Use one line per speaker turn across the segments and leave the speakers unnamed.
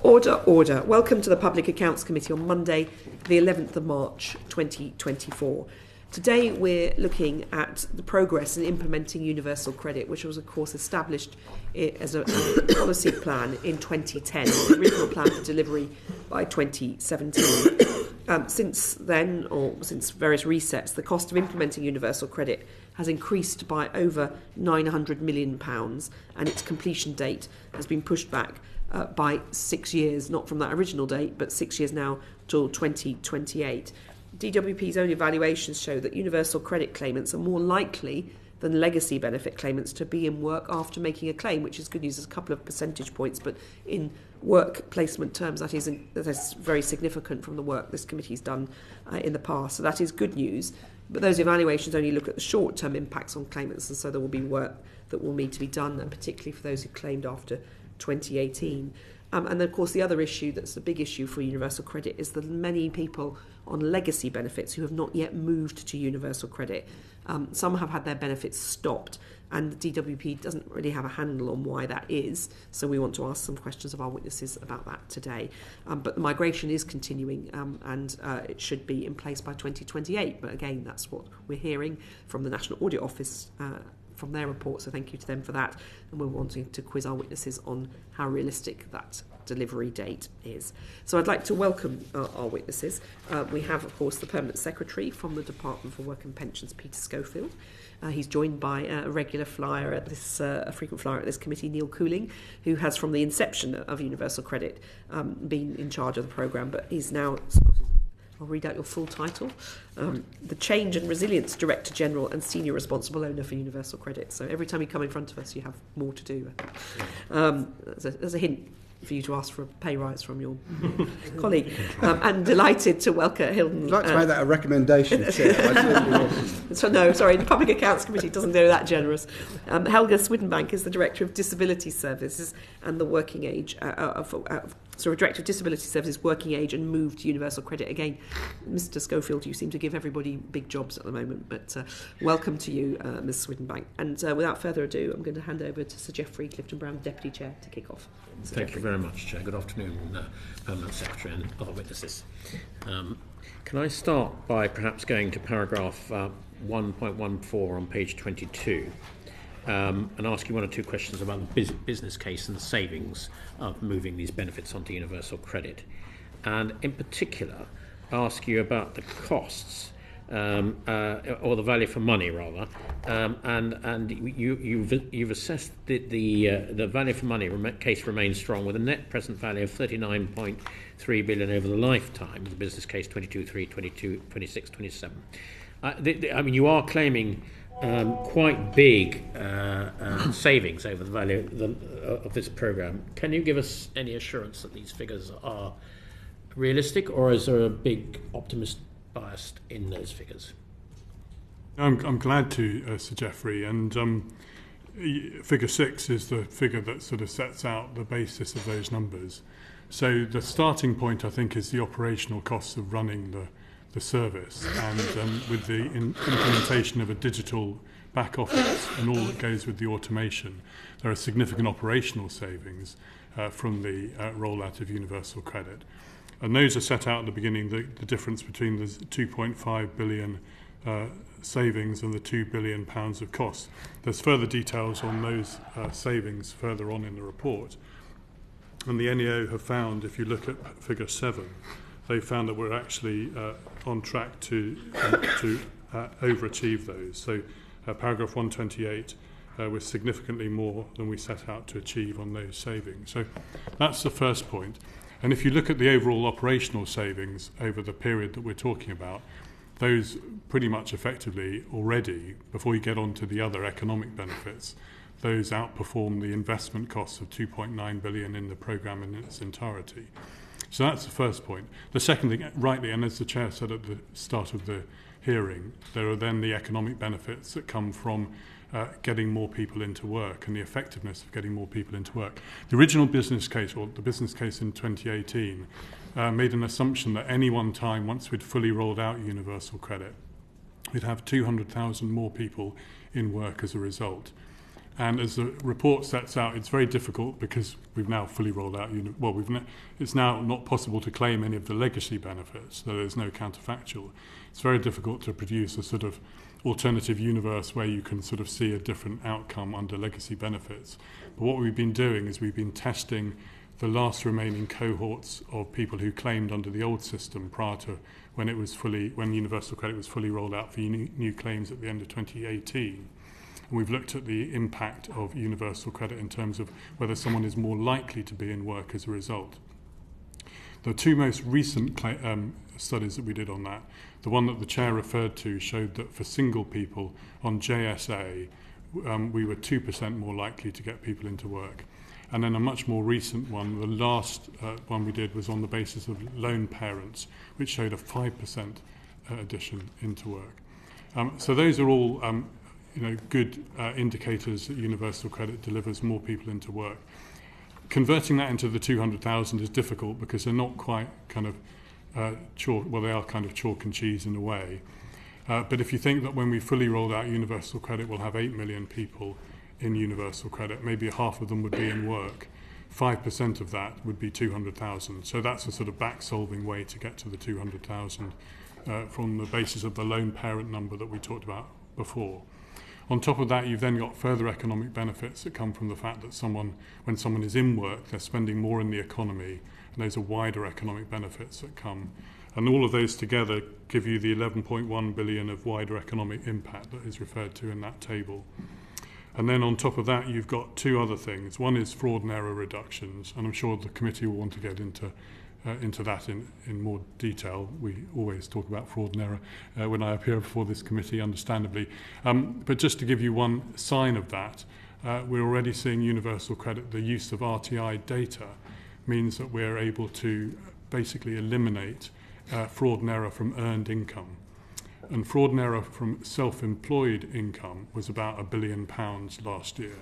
Order, order. Welcome to the Public Accounts Committee on Monday, the 11th of March 2024. Today we're looking at the progress in implementing universal credit, which was of course established as a policy plan in 2010, the original plan for delivery by 2017. Since then, or since various resets, the cost of implementing universal credit has increased by over £900 million, and its completion date has been pushed back by 6 years, not from that original date, but 6 years now till 2028. DWP's own evaluations show that universal credit claimants are more likely than legacy benefit claimants to be in work after making a claim, which is good news. There's a couple of percentage points, but in work placement terms, that is very significant from the work this committee's done in the past. So that is good news. But those evaluations only look at the short-term impacts on claimants, and so there will be work that will need to be done, and particularly for those who claimed after 2018. And then, of course, the other issue that's the big issue for universal credit is the many people on legacy benefits who have not yet moved to universal credit. Some have had their benefits stopped, and the DWP doesn't really have a handle on why that is. So we want to ask some questions of our witnesses about that today. But the migration is continuing, and it should be in place by 2028. But again, that's what we're hearing from the National Audit Office from their report, so thank you to them for that. And we're wanting to quiz our witnesses on how realistic that delivery date is. So I'd like to welcome our witnesses. We have, of course, the Permanent Secretary from the Department for Work and Pensions, Peter Schofield. He's joined by a regular flyer at this, a frequent flyer at this committee, Neil Couling, who has from the inception of Universal Credit been in charge of the programme, but he's now... I'll read out your full title. The Change and Resilience Director General and Senior Responsible Owner for Universal Credit. So every time you come in front of us, you have more to do. There's a hint for you to ask for a pay rise from your colleague. And delighted to welcome Hilton.
I'd like to make that a recommendation, Chair.
So no, sorry, the Public Accounts Committee doesn't go that generous. Helga Swidenbank is the Director of Disability Services and the Working Age Director of Disability Services, Working Age and Moved to Universal Credit. Again, Mr. Schofield, you seem to give everybody big jobs at the moment, but welcome to you, Ms. Swidenbank. And without further ado, I'm going to hand over to Sir Geoffrey Clifton-Brown, Deputy Chair, to kick off.
Thank you very much, Chair. Good afternoon, Permanent Secretary and other witnesses. Can I start by perhaps going to paragraph 1.14 on page 22 and ask you one or two questions about the business case and the savings of moving these benefits onto universal credit, and in particular ask you about the costs or the value for money rather, and you've assessed the value for money case remains strong with a net present value of 39.3 billion over the lifetime of the business case 22-3, 22, 26, 27. I mean, you are claiming quite big savings over the value of this programme. Can you give us any assurance that these figures are realistic, or is there a big optimist bias in those figures?
I'm glad to, Sir Geoffrey, and figure 6 is the figure that sort of sets out the basis of those numbers. So the starting point, I think, is the operational costs of running the service, and with the implementation of a digital back office and all that goes with the automation, there are significant operational savings from the rollout of universal credit. And those are set out at the beginning, the difference between the 2.5 billion savings and the £2 billion of costs. There's further details on those savings further on in the report. And the NEO have found, if you look at figure 7, they found that we're actually on track to overachieve those. So paragraph 128 was significantly more than we set out to achieve on those savings. So that's the first point. And if you look at the overall operational savings over the period that we're talking about, those pretty much effectively already, before you get on to the other economic benefits, those outperform the investment costs of 2.9 billion in the programme in its entirety. So that's the first point. The second thing, rightly, and as the Chair said at the start of the hearing, there are then the economic benefits that come from getting more people into work and the effectiveness of getting more people into work. The original business case, or the business case in 2018, made an assumption that any one time, once we'd fully rolled out universal credit, we'd have 200,000 more people in work as a result. And as the report sets out, it's very difficult because we've now fully rolled out. It's now not possible to claim any of the legacy benefits. So there's no counterfactual. It's very difficult to produce a sort of alternative universe where you can sort of see a different outcome under legacy benefits. But what we've been doing is we've been testing the last remaining cohorts of people who claimed under the old system prior to when universal credit was fully rolled out for new claims at the end of 2018. And we've looked at the impact of universal credit in terms of whether someone is more likely to be in work as a result. The two most recent studies that we did on that, the one that the chair referred to showed that for single people on JSA, we were 2% more likely to get people into work. And then a much more recent one, the last one we did was on the basis of lone parents, which showed a 5% addition into work. So those are all good indicators that universal credit delivers more people into work. Converting that into the 200,000 is difficult because they're not quite kind of they are kind of chalk and cheese in a way. But if you think that when we fully rolled out universal credit, we'll have 8 million people in universal credit, maybe half of them would be in work. 5% of that would be 200,000. So that's a sort of back-solving way to get to the 200,000 from the basis of the lone parent number that we talked about before. On top of that, you've then got further economic benefits that come from the fact that when someone is in work, they're spending more in the economy, and those are wider economic benefits that come. And all of those together give you the 11.1 billion of wider economic impact that is referred to in that table. And then on top of that, you've got two other things. One is fraud and error reductions, and I'm sure the committee will want to get into that in more detail. We always talk about fraud and error when I appear before this committee, understandably. But just to give you one sign of that, we're already seeing universal credit. The use of RTI data means that we're able to basically eliminate fraud and error from earned income. And fraud and error from self-employed income was about £1 billion last year.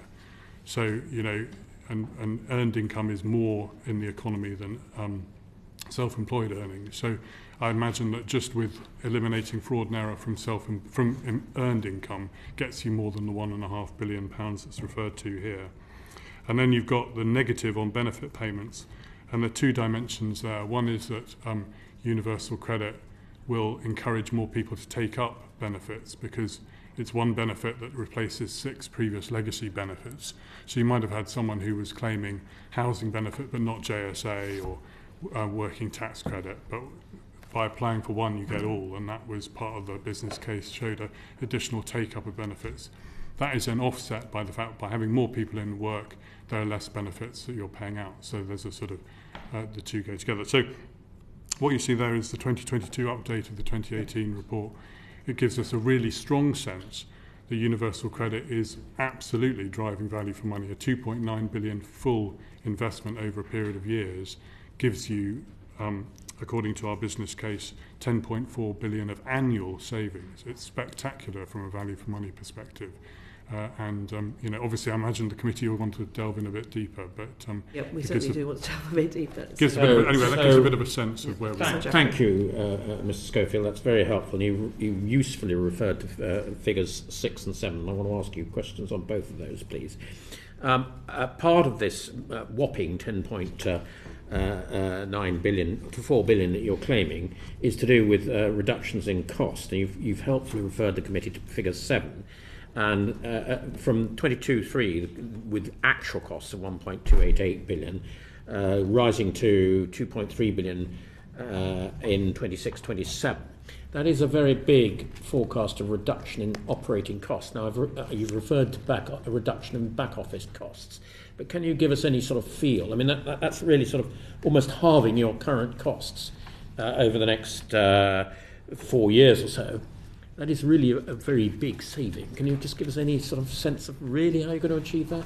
So, and earned income is more in the economy than self-employed earnings. So I imagine that just with eliminating fraud and error from earned income gets you more than the £1.5 billion that's referred to here. And then you've got the negative on benefit payments. And the two dimensions there. One is that universal credit will encourage more people to take up benefits because it's one benefit that replaces 6 previous legacy benefits. So you might have had someone who was claiming housing benefit but not JSA or working tax credit, but by applying for one you get all, and that was part of the business case, showed an additional take-up of benefits. That is then offset by the fact by having more people in work, there are less benefits that you're paying out. So there's a sort of, the two go together. So what you see there is the 2022 update of the 2018 report. It gives us a really strong sense that universal credit is absolutely driving value for money. A 2.9 billion full investment over a period of years gives you, according to our business case, 10.4 billion of annual savings. It's spectacular from a value for money perspective. Obviously I imagine the committee will want to delve in a bit deeper, but
we certainly do want to delve a bit deeper.
That gives a bit of a sense of where we are.
Thank you, Mr. Schofield. That's very helpful. You usefully referred to figures 6 and 7. I want to ask you questions on both of those, please. Part of this whopping 10.9 billion to 4 billion that you're claiming is to do with reductions in cost. And you've helpfully referred the committee to figure 7. And from 22.3, with actual costs of 1.288 billion, rising to 2.3 billion in 26-27. That is a very big forecast of reduction in operating costs. Now, you've referred to a reduction in back office costs, but can you give us any sort of feel? I mean, that's really sort of almost halving your current costs over the next 4 years or so. That is really a very big saving. Can you just give us any sort of sense of really how you're going to achieve that?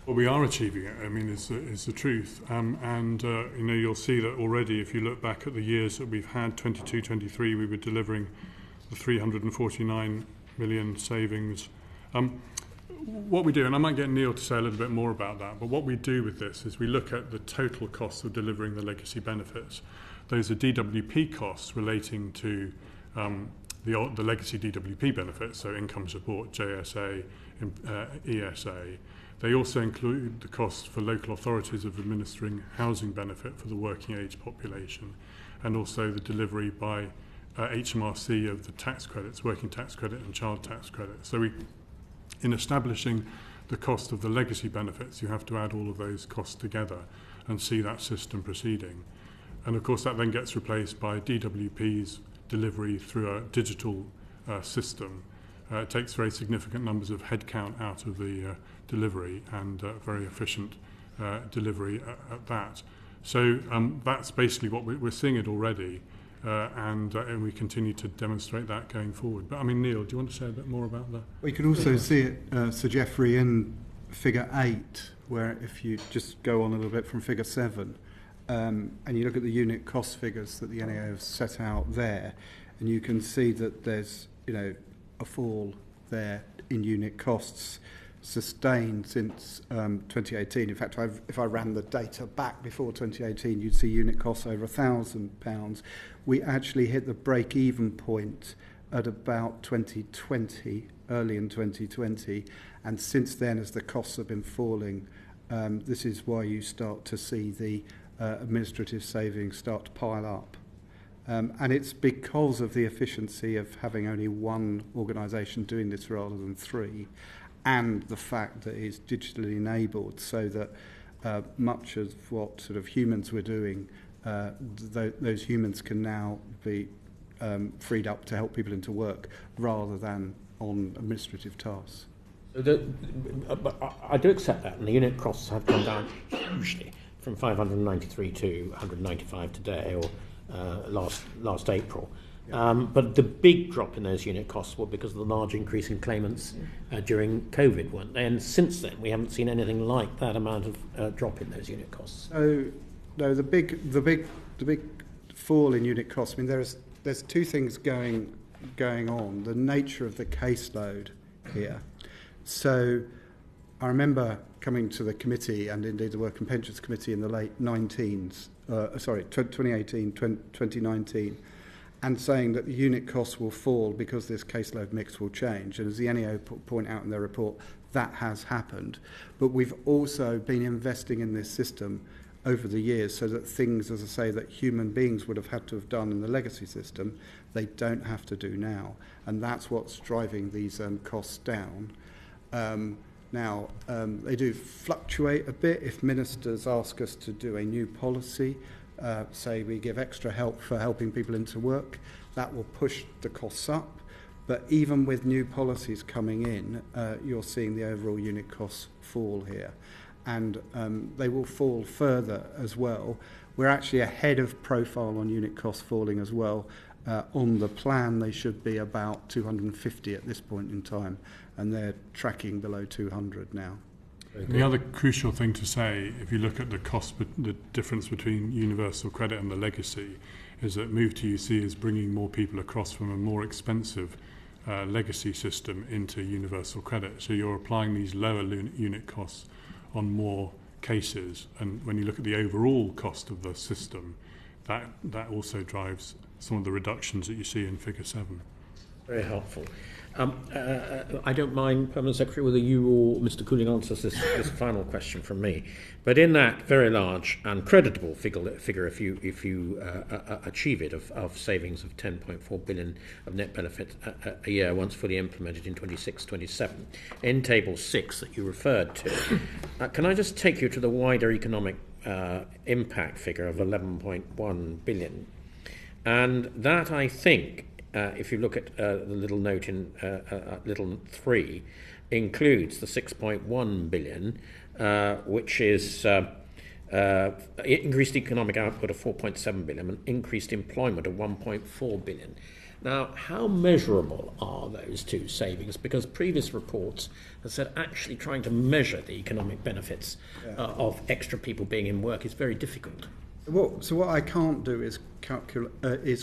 Well, we are achieving it, I mean, is the truth. You'll see that already if you look back at the years that we've had, 22, 23, we were delivering the 349 million savings. What we do, and I might get Neil to say a little bit more about that, but what we do with this is we look at the total costs of delivering the legacy benefits. Those are DWP costs relating to the legacy DWP benefits, so income support, JSA, ESA. They also include the cost for local authorities of administering housing benefit for the working age population, and also the delivery by HMRC of the tax credits, working tax credit and child tax credit. So in establishing the cost of the legacy benefits, you have to add all of those costs together and see that system proceeding. And of course that then gets replaced by DWP's delivery through a digital system. It takes very significant numbers of headcount out of the delivery, and very efficient delivery at that. So that's basically what we're seeing it already, and we continue to demonstrate that going forward. But I mean, Neil, do you want to say a bit more about that?
Well, you can also see it, Sir Geoffrey, in figure 8, where if you just go on a little bit from figure 7, and you look at the unit cost figures that the NAO have set out there, and you can see that there's, a fall there in unit costs sustained since 2018. In fact, if I ran the data back before 2018, you'd see unit costs over £1,000. We actually hit the break-even point at about 2020, early in 2020, and since then, as the costs have been falling, this is why you start to see the administrative savings start to pile up. And it's because of the efficiency of having only one organisation doing this rather than 3, and the fact that it's digitally enabled, so that much of what sort of humans were doing, those humans can now be freed up to help people into work rather than on administrative tasks.
I do accept that, and the unit costs have come down hugely from 593 to 195 today, or last April. But the big drop in those unit costs were because of the large increase in claimants during COVID, weren't they? And since then, we haven't seen anything like that amount of drop in those unit costs.
So, no, the big fall in unit costs. I mean, there's two things going on. The nature of the caseload here. So, I remember coming to the committee, and indeed the Work and Pensions Committee, in the late 2018, 2019, and saying that the unit costs will fall because this caseload mix will change. And as the NEO point out in their report, that has happened. But we've also been investing in this system over the years so that things, as I say, that human beings would have had to have done in the legacy system, they don't have to do now. And that's what's driving these costs down. Now, they do fluctuate a bit. If ministers ask us to do a new policy, say we give extra help for helping people into work, that will push the costs up. But even with new policies coming in, you're seeing the overall unit costs fall here. And they will fall further as well. We're actually ahead of profile on unit costs falling as well. On the plan, they should be about 250 at this point in time, and they're tracking below 200 now.
The other crucial thing to say, if you look at the cost, the difference between universal credit and the legacy, is that Move to UC is bringing more people across from a more expensive legacy system into universal credit. So you're applying these lower unit costs on more cases, and when you look at the overall cost of the system, that also drives some of the reductions that you see in Figure 7.
Very helpful. I don't mind, Permanent Secretary, whether you or Mr. Couling answers this final question from me. But in that very large and creditable figure, if you achieve it, of savings of 10.4 billion of net benefit a year once fully implemented in 26-27, in Table 6 that you referred to, can I just take you to the wider economic impact figure of 11.1 billion? And that, I think, if you look at the little note in little 3, includes the 6.1 billion, which is increased economic output of 4.7 billion and increased employment of 1.4 billion. Now, how measurable are those two savings? Because previous reports have said actually trying to measure the economic benefits of extra people being in work is very difficult.
So what I can't do is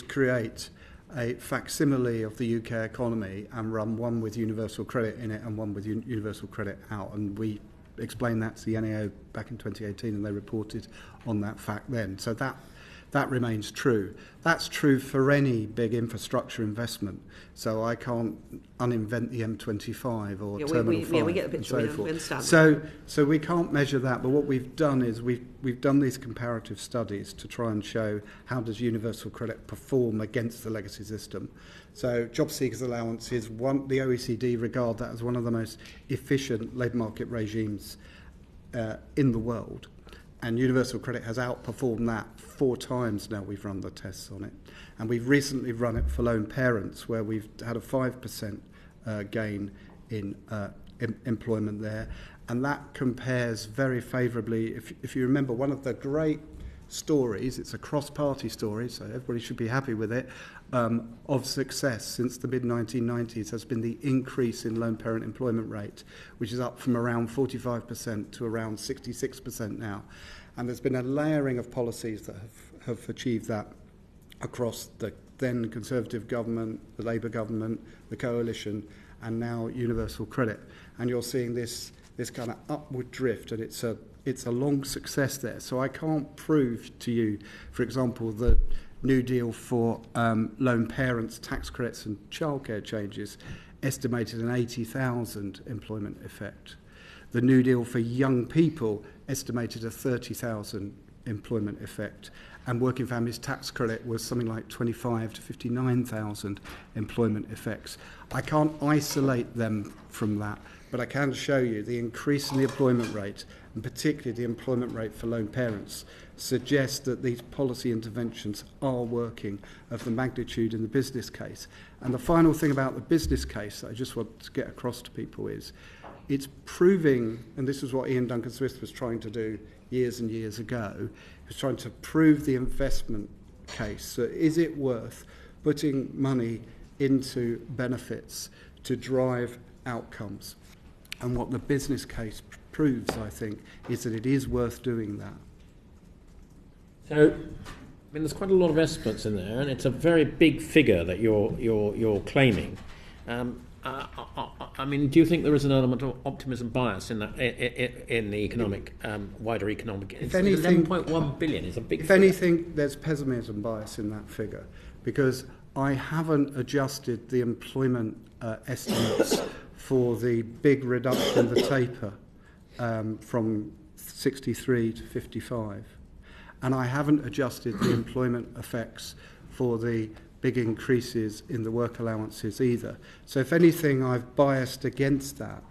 create a facsimile of the UK economy and run one with universal credit in it and one with universal credit out. And we explained that to the NAO back in 2018, and they reported on that fact then. So That remains true. That's true for any big infrastructure investment. So I can't uninvent the M25 or Terminal 5
we get the
and
picture,
so
we understand.
So we can't measure that, but what we've done is we've done these comparative studies to try and show how does universal credit perform against the legacy system. So job seekers allowance is one, the OECD regard that as one of the most efficient labour market regimes in the world. And universal credit has outperformed that 4 times now. We've run the tests on it. And we've recently run it for lone parents, where we've had a 5% gain in employment there. And that compares very favourably. If you remember, one of the great stories, it's a cross-party story, so everybody should be happy with it, of success since the mid-1990s has been the increase in lone parent employment rate, which is up from around 45% to around 66% now. And there's been a layering of policies that have achieved that across the then Conservative government, the Labour government, the coalition, and now universal credit. And you're seeing this kind of upward drift, and it's a long success there. So I can't prove to you, for example, that New Deal for lone parents, tax credits and childcare changes estimated an 80,000 employment effect. The New Deal for young people estimated a 30,000 employment effect. And working families tax credit was something like 25 to 59,000 employment effects. I can't isolate them from that, but I can show you the increase in the employment rate, and particularly the employment rate for lone parents, suggests that these policy interventions are working of the magnitude in the business case. And the final thing about the business case that I just want to get across to people is it's proving, and this is what Ian Duncan Smith was trying to do years and years ago, he was trying to prove the investment case. So is it worth putting money into benefits to drive outcomes? And what the business case proves, I think, is that it is worth doing that.
So, I mean, there's quite a lot of estimates in there, and it's a very big figure that you're claiming. I mean, do you think there is an element of optimism bias in that in the economic wider economic?
If anything,
11.1 billion is a big.
If anything, there's pessimism bias in that figure, because I haven't adjusted the employment estimates for the big reduction in the taper from 63 to 55. And I haven't adjusted the employment effects for the big increases in the work allowances either. So if anything, I've biased against that.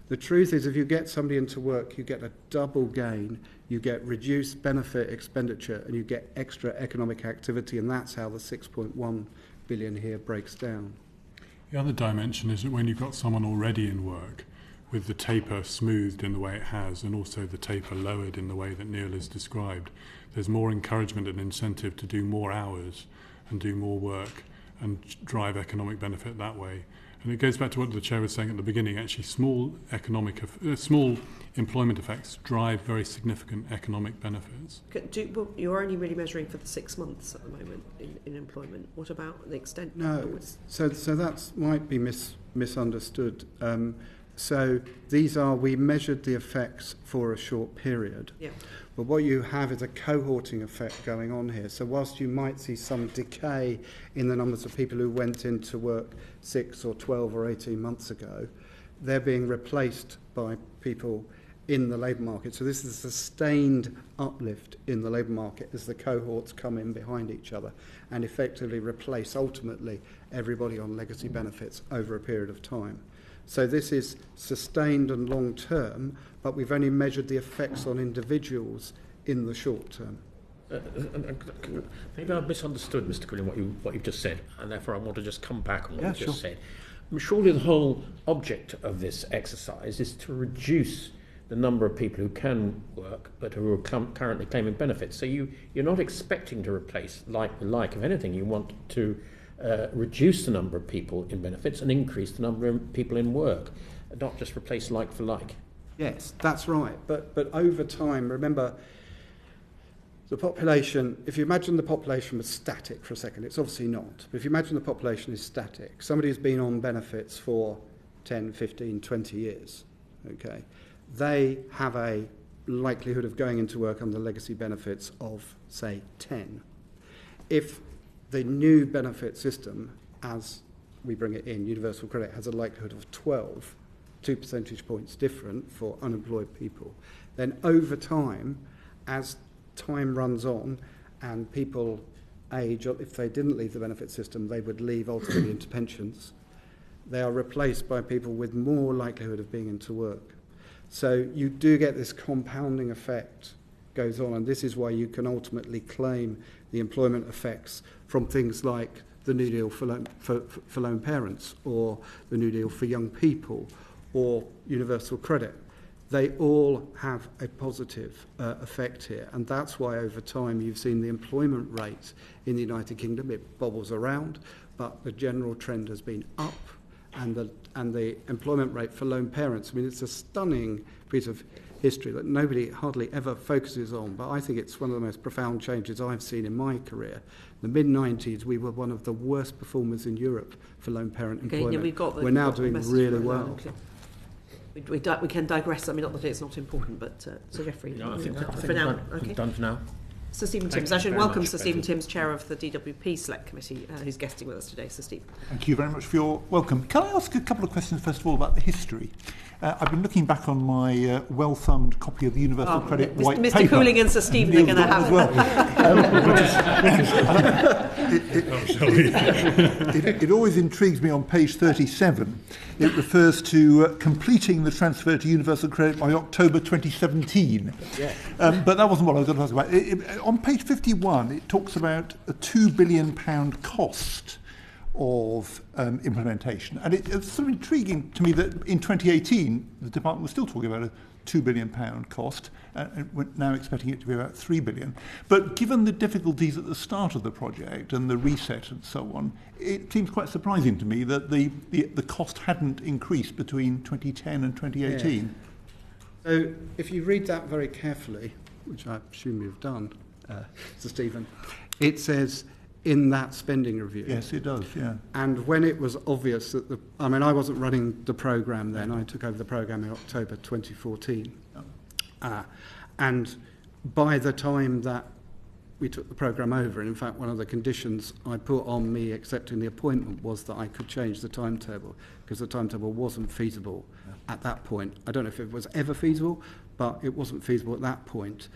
The truth is, if you get somebody into work, you get a double gain. You get reduced benefit expenditure and you get extra economic activity, and that's how the 6.1 billion here breaks down.
The other dimension is that when you've got someone already in work, with the taper smoothed in the way it has, and also the taper lowered in the way that Neil has described, there's more encouragement and incentive to do more hours and do more work and drive economic benefit that way. And it goes back to what the chair was saying at the beginning. Actually, small employment effects drive very significant economic benefits.
Well, you're only really measuring for the 6 months at the moment in employment. What about the extent?
No, so that might be misunderstood. So we measured the effects for a short period.
Yeah.
But what you have is a cohorting effect going on here. So whilst you might see some decay in the numbers of people who went into work 6 or 12 or 18 months ago, they're being replaced by people in the labour market. So this is a sustained uplift in the labour market as the cohorts come in behind each other and effectively replace, ultimately, everybody on legacy benefits over a period of time. So this is sustained and long-term, but we've only measured the effects on individuals in the short term.
Maybe I've misunderstood, Mr. Couling, what you've just said, and therefore I want to just come back on what you've just said. Surely the whole object of this exercise is to reduce the number of people who can work but who are currently claiming benefits. So you're not expecting to replace like with like. If anything, you want to reduce the number of people in benefits and increase the number of people in work, not just replace like for like.
Yes, that's right. But over time, remember, the population, if you imagine the population was static for a second, it's obviously not, but if you imagine the population is static, somebody who's been on benefits for 10, 15, 20 years, okay, they have a likelihood of going into work on the legacy benefits of, say, 10. if the new benefit system, as we bring it in, universal credit, has a likelihood of 12, 2 percentage points different for unemployed people, then over time, as time runs on and people age, if they didn't leave the benefit system, they would leave ultimately into pensions. They are replaced by people with more likelihood of being into work. So you do get this compounding effect goes on, and this is why you can ultimately claim the employment effects from things like the New Deal for lone parents, or the New Deal for young people, or universal credit. They all have a positive effect here, and that's why over time you've seen the employment rate in the United Kingdom. It bobbles around, but the general trend has been up, and the employment rate for lone parents, I mean, it's a stunning piece of history that nobody hardly ever focuses on, but I think it's one of the most profound changes I've seen in my career. In the mid-90s, we were one of the worst performers in Europe for lone parent employment.
Yeah,
we're now doing really well.
We can digress. I mean, not that it's not important, but Sir Geoffrey,
No, I think
for now.
I'm done for now.
Sir Stephen
Thank
Timms.
you
I should
very
welcome
much,
Sir Stephen
Betty.
Timms, Chair of the DWP Select Committee, who's guesting with us today. Sir Stephen.
Thank you very much for your welcome. Can I ask a couple of questions, first of all, about the history? I've been looking back on my well-thumbed copy of the Universal Credit White
Mr.
Paper.
Couling and Sir Stephen are going to have
It always intrigues me on page 37. It refers to completing the transfer to Universal Credit by October 2017. But that wasn't what I was going to talk about. On page 51, it talks about a £2 billion cost of implementation. And it's sort of intriguing to me that in 2018, the department was still talking about a £2 billion cost, and we're now expecting it to be about £3 billion. But given the difficulties at the start of the project and the reset and so on, it seems quite surprising to me that the cost hadn't increased between 2010 and 2018.
Yeah. So if you read that very carefully, which I assume you've done, Sir Stephen, it says in that spending review.
Yes, it does, yeah.
And when it was obvious that I wasn't running the programme then, I took over the programme in October 2014. And by the time that we took the programme over, and in fact one of the conditions I put on me accepting the appointment was that I could change the timetable, because the timetable wasn't feasible at that point. I don't know if it was ever feasible, but it wasn't feasible at that point.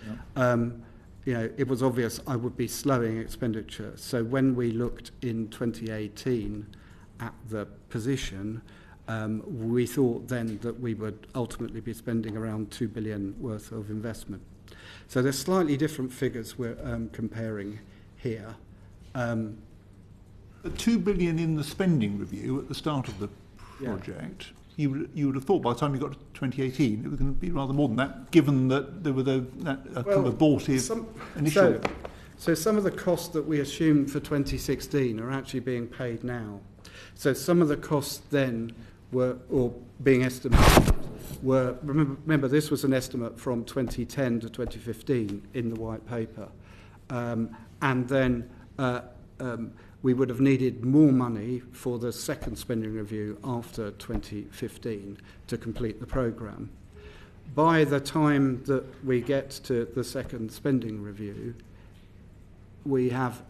It was obvious I would be slowing expenditure. So when we looked in 2018 at the position, we thought then that we would ultimately be spending around £2 billion worth of investment. So there's slightly different figures we're comparing here.
$2 billion in the spending review at the start of the project. You would have thought by the time you got to 2018 it was going to be rather more than that, given that there was a kind of abortive initial.
So some of the costs that we assumed for 2016 are actually being paid now. So some of the costs then were, or being estimated, were, remember this was an estimate from 2010 to 2015 in the white paper. And then we would have needed more money for the second spending review after 2015 to complete the programme. By the time that we get to the second spending review, we have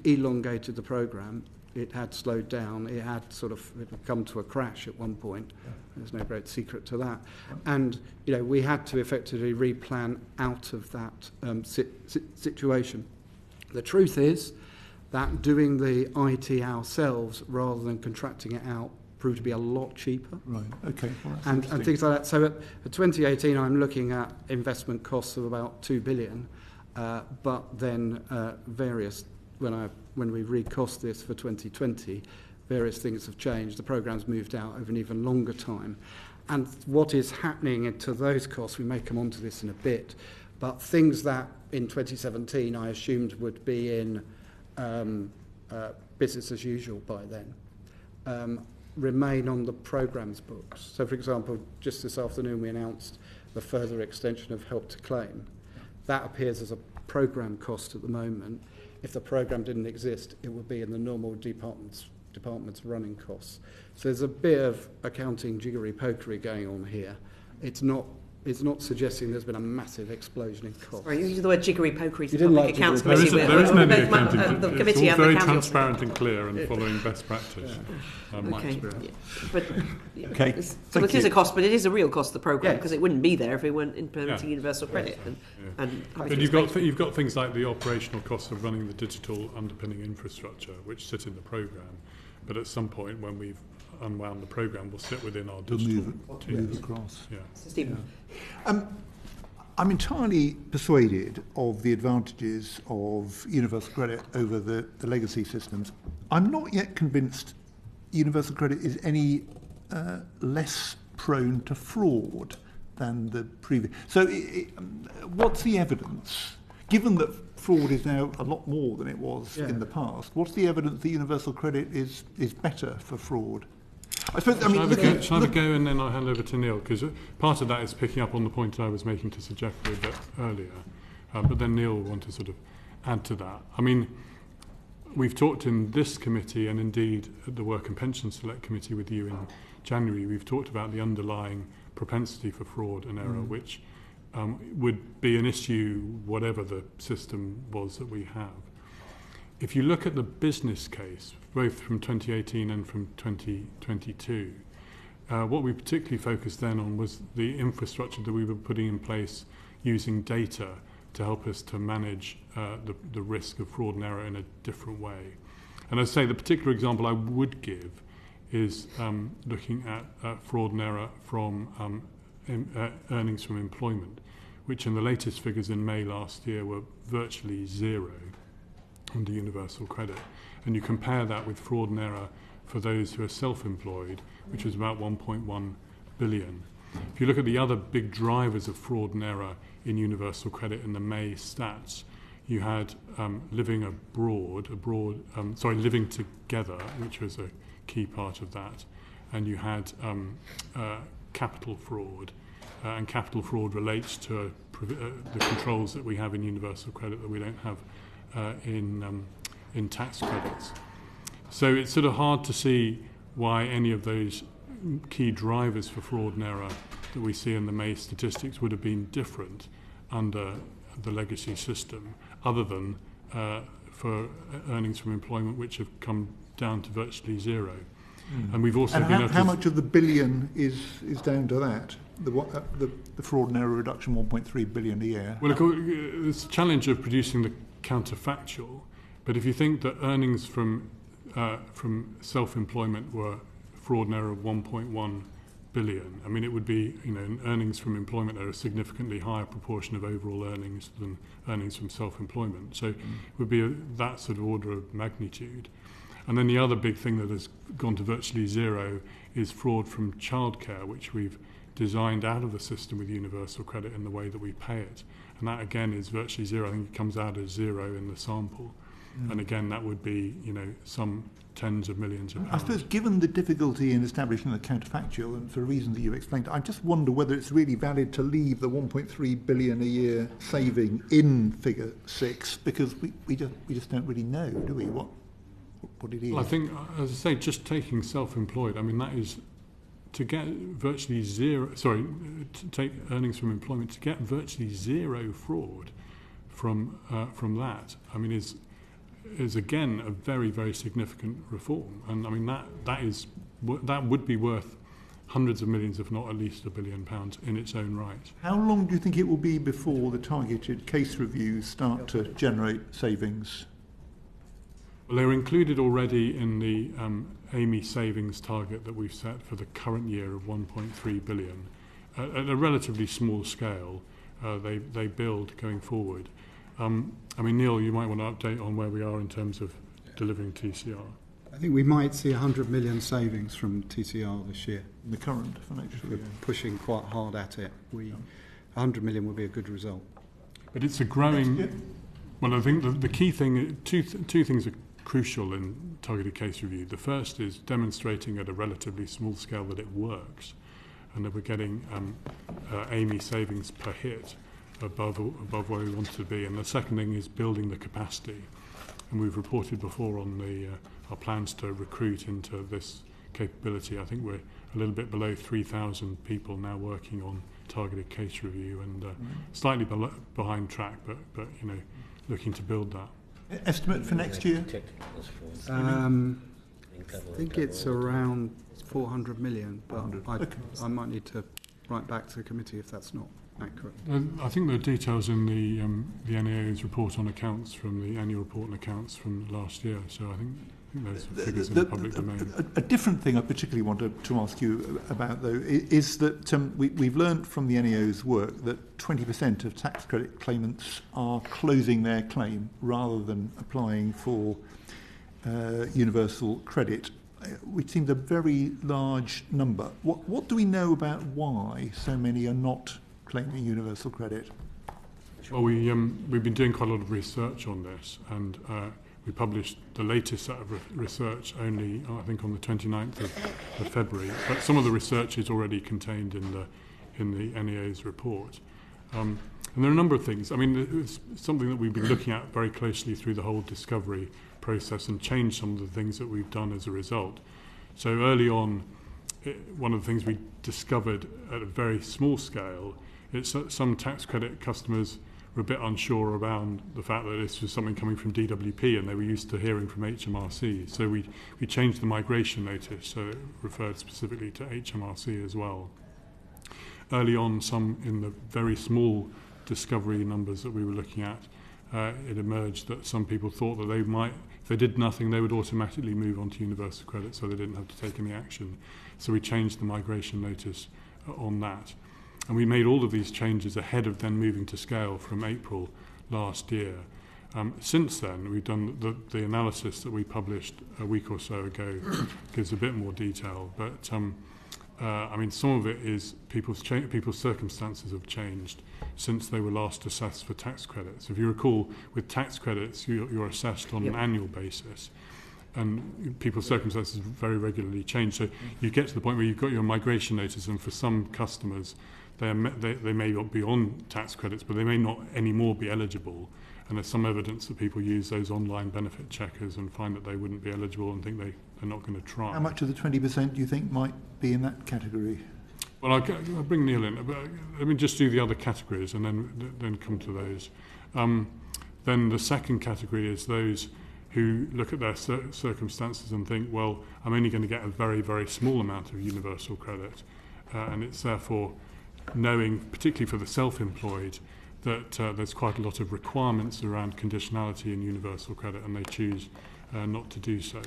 elongated the programme. It had slowed down. It had come to a crash at one point. There's no great secret to that. And we had to effectively replan out of that situation. The truth is that doing the IT ourselves rather than contracting it out proved to be a lot cheaper.
Right, okay. Well,
and things like that. So at 2018, I'm looking at investment costs of about £2 billion, but then various, when we recost this for 2020, various things have changed. The programme's moved out over an even longer time. And what is happening to those costs, we may come on to this in a bit, but things that in 2017 I assumed would be in business as usual by then, remain on the programme's books. So, for example, just this afternoon we announced the further extension of Help to Claim. That appears as a programme cost at the moment. If the programme didn't exist, it would be in the normal department's running costs. So there's a bit of accounting jiggery-pokery going on here. It's not It's not suggesting there's been a massive explosion in costs.
Sorry, you used the word jiggery-pokery to
You didn't
Public
like
Accounts
jiggery-pokery.
Committee.
There isn't any
the
accounting.
committee
It's all
and the
very
county
transparent and clear and following best practice.
My
Okay,
experience.
yeah. But
Okay,
so
thank
it is
you.
a cost, but it is a real cost of the programme,
Yes.
because it wouldn't be there if we weren't implementing
Yeah.
universal credit. And
But you've got things like the operational costs of running the digital underpinning infrastructure, which sit in the programme. But at some point, when we've unwound the programme, will sit within our digital
Move across.
Yeah.
Stephen.
I'm entirely persuaded of the advantages of universal credit over the legacy systems. I'm not yet convinced universal credit is any less prone to fraud than the previous. So what's the evidence? Given that fraud is now a lot more than it was in the past, what's the evidence that universal credit is better for fraud? I suppose,
Shall I go and then I'll hand over to Neil, because part of that is picking up on the point I was making to Sir Geoffrey a bit earlier, but then Neil will want to sort of add to that. I mean, we've talked in this committee and indeed at the Work and Pension Select Committee with you in January, we've talked about the underlying propensity for fraud and error, which would be an issue whatever the system was that we have. If you look at the business case, both from 2018 and from 2022, what we particularly focused then on was the infrastructure that we were putting in place using data to help us to manage the risk of fraud and error in a different way. And as I say, the particular example I would give is looking at fraud and error from earnings from employment, which in the latest figures in May last year were virtually zero under universal credit. And you compare that with fraud and error for those who are self-employed, which was about 1.1 billion. If you look at the other big drivers of fraud and error in universal credit in the May stats, you had living together, which was a key part of that, and you had capital fraud, and capital fraud relates to the controls that we have in universal credit that we don't have in tax credits. So it's sort of hard to see why any of those key drivers for fraud and error that we see in the May statistics would have been different under the legacy system, other than for earnings from employment, which have come down to virtually zero. And we've also
how much of the billion is down to that? The fraud and error reduction, 1.3 billion a year.
Well, of course, it's a challenge of producing the counterfactual. But if you think that earnings from self-employment were fraud and error of 1.1 billion, I mean, it would be, earnings from employment are a significantly higher proportion of overall earnings than earnings from self-employment. So it would be that sort of order of magnitude. And then the other big thing that has gone to virtually zero is fraud from childcare, which we've designed out of the system with universal credit in the way that we pay it. And that, again, is virtually zero. I think it comes out as zero in the sample. And again, that would be, some tens of millions of pounds.
I suppose, given the difficulty in establishing the counterfactual, and for reasons that you explained, I just wonder whether it's really valid to leave the 1.3 billion a year saving in Figure 6, because we just don't really know, do we, what it is?
Well, I think, as I say, just taking self-employed, I mean, that is to get virtually zero. Sorry, to take earnings from employment, to get virtually zero fraud from that. I mean, is again a very, very significant reform, and I mean that would be worth hundreds of millions, if not at least £1 billion in its own right.
How long do you think it will be before the targeted case reviews start to generate savings?
Well, they're included already in the AMI savings target that we've set for the current year of 1.3 billion. At a relatively small scale, they build going forward. I mean, Neil, you might want to update on where we are in terms of delivering TCR.
I think we might see 100 million savings from TCR this year.
In the current financial year.
We're pushing quite hard at it. 100 million will be a good result.
But it's a growing... Well, I think the key thing, two things are crucial in targeted case review. The first is demonstrating at a relatively small scale that it works, and that we're getting AMI savings per hit above where we want to be. And the second thing is building the capacity. And we've reported before on our plans to recruit into this capability. I think we're a little bit below 3,000 people now working on targeted case review, and slightly behind track, but looking to build that.
Estimate for next year?
I think it's around 400 million, but I might need to write back to the committee if that's not accurate.
I think there are details in the NAO's report on accounts from the annual report and accounts from last year, so I think those figures in the public domain.
A different thing I particularly wanted to ask you about, though, is that we've learned from the NAO's work that 20% of tax credit claimants are closing their claim rather than applying for universal credit, which seems a very large number. What do we know about why so many are not claiming universal credit?
Well, we've been doing quite a lot of research on this, and we published the latest set of research only, I think, on the 29th of February. But some of the research is already contained in the NAO's report. And there are a number of things. I mean, it's something that we've been looking at very closely through the whole discovery process and changed some of the things that we've done as a result. So early on, one of the things we discovered at a very small scale is that some tax credit customers were a bit unsure around the fact that this was something coming from DWP and they were used to hearing from HMRC. So we changed the migration notice so it referred specifically to HMRC as well. Early on, some in the very small discovery numbers that we were looking at, it emerged that some people thought that they might, if they did nothing, they would automatically move on to universal credit, so they didn't have to take any action. So we changed the migration notice on that. And we made all of these changes ahead of then moving to scale from April last year. Since then, we've done the analysis that we published a week or so ago, gives a bit more detail. But I mean, some of it is people's circumstances have changed since they were last assessed for tax credits. If you recall, with tax credits, you're assessed on an annual basis, and people's circumstances very regularly change. So you get to the point where you've got your migration notice, and for some customers, they may not be on tax credits, but they may not anymore be eligible. And there's some evidence that people use those online benefit checkers and find that they wouldn't be eligible and think they're not going to try.
How much of the 20% do you think might be in that category?
Well, I'll bring Neil in. But let me just do the other categories and then come to those. Then the second category is those who look at their circumstances and think, well, I'm only going to get a very, very small amount of universal credit. And it's therefore knowing, particularly for the self-employed, that there's quite a lot of requirements around conditionality in universal credit, and they choose not to do so.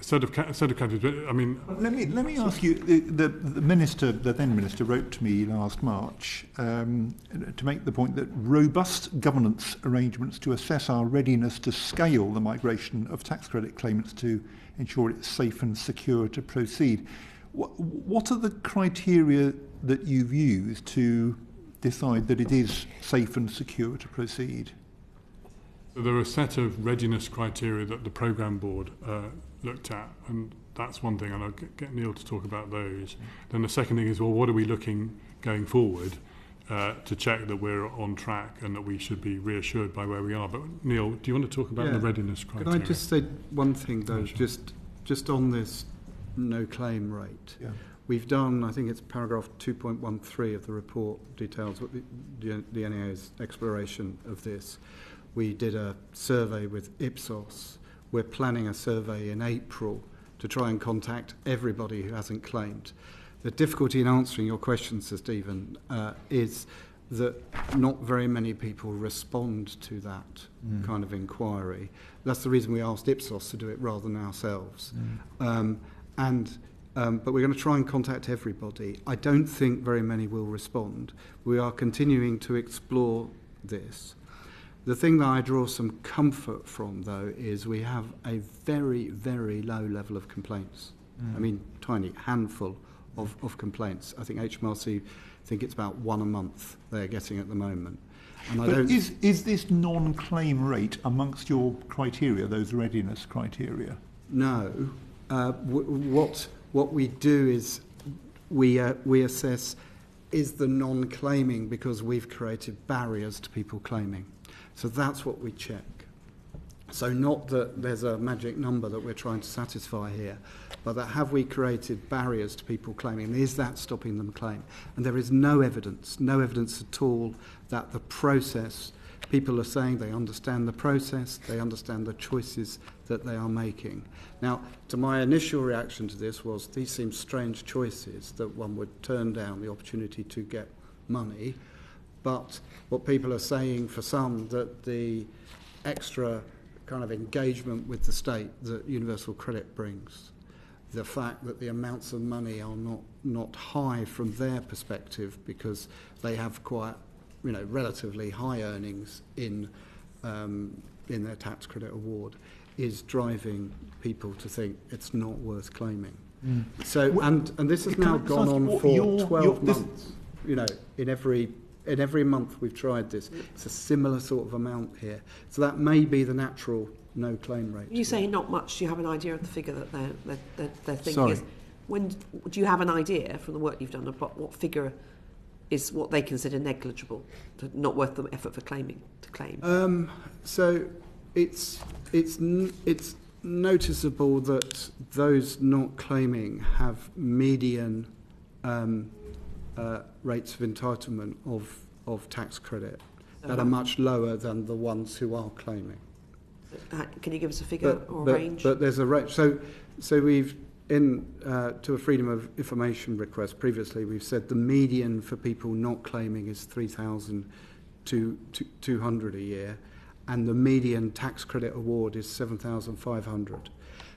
Set of categories. I mean,
let me ask you. The minister, the then minister, wrote to me last March to make the point that robust governance arrangements to assess our readiness to scale the migration of tax credit claimants to ensure it's safe and secure to proceed. What are the criteria that you've used to decide that it is safe and secure to proceed?
There are a set of readiness criteria that the programme board looked at, and that's one thing, and I'll get Neil to talk about those. Then the second thing is, well, what are we looking going forward to check that we're on track and that we should be reassured by where we are? But Neil, do you want to talk about the readiness criteria?
Could I just say one thing, though, just on this no claim rate?
Yeah.
We've done, I think it's paragraph 2.13 of the report details what the NAO's exploration of this. We did a survey with Ipsos. We're planning a survey in April to try and contact everybody who hasn't claimed. The difficulty in answering your question, Sir Stephen, is that not very many people respond to that kind of inquiry. That's the reason we asked Ipsos to do it rather than ourselves. But we're going to try and contact everybody. I don't think very many will respond. We are continuing to explore this. The thing that I draw some comfort from, though, is we have a very, very low level of complaints. I mean, tiny handful of complaints. I think HMRC think it's about one a month they're getting at the moment. And
but is this non-claim rate amongst your criteria, those readiness criteria?
No. What we do is we assess, is the non-claiming because we've created barriers to people claiming. So that's what we check. So not that there's a magic number that we're trying to satisfy here, but that have we created barriers to people claiming? Is that stopping them claim? And there is no evidence at all that the process, people are saying they understand the process, they understand the choices that they are making. Now, to my initial reaction to this was these seem strange choices that one would turn down the opportunity to get money, but what people are saying for some that the extra kind of engagement with the state that universal credit brings, the fact that the amounts of money are not high from their perspective because they have quite, relatively high earnings in their tax credit award, is driving people to think it's not worth claiming. So, and this has now gone on for 12 months. In every month we've tried this. It's a similar sort of amount here. So that may be the natural no claim rate.
You say not much. Do you have an idea of the figure that they're thinking
Sorry.
is? When do you have an idea from the work you've done about what figure is what they consider negligible, not worth the effort for claim?
So it's noticeable that those not claiming have median rates of entitlement of tax credit that are much lower than the ones who are claiming.
Can you give us a figure or a range?
But there's a range. So we've to a freedom of information request previously, we've said the median for people not claiming is 3,200 a year, and the median tax credit award is 7,500.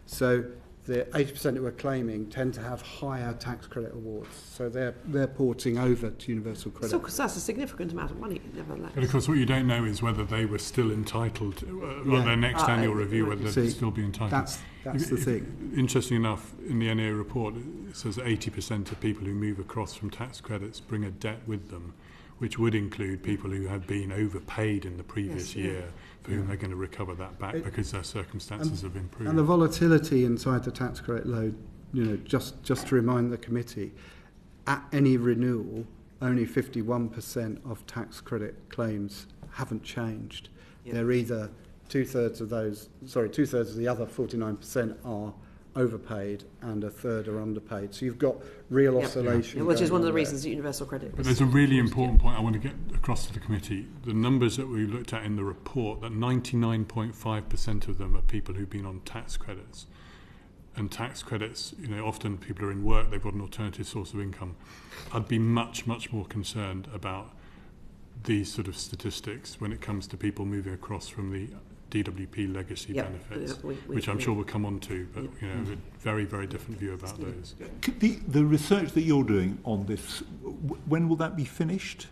So the 80% who are claiming tend to have higher tax credit awards, so they're porting over to universal credit.
So, because that's a significant amount of money, nevertheless.
But of course, what you don't know is whether they were still entitled on their next annual review, whether they'd still be entitled.
That's the thing.
Interesting enough, in the NA report, it says 80% of people who move across from tax credits bring a debt with them, which would include people who have been overpaid in the previous year, for whom they're going to recover that back because their circumstances have improved.
And the volatility inside the tax credit load, just to remind the committee, at any renewal, only 51% of tax credit claims haven't changed. They're either two-thirds of the other 49% are overpaid and a third are underpaid. So you've got real oscillation.
Which is one of the reasons that universal credit was.
But there's a really important point I want to get across to the committee. The numbers that we looked at in the report, that 99.5% of them are people who've been on tax credits. And tax credits, often people are in work, they've got an alternative source of income. I'd be much, much more concerned about these sort of statistics when it comes to people moving across from the DWP legacy benefits, which I'm sure we'll come on to, but a very, very different view about those.
The research that you're doing on this, when will that be finished?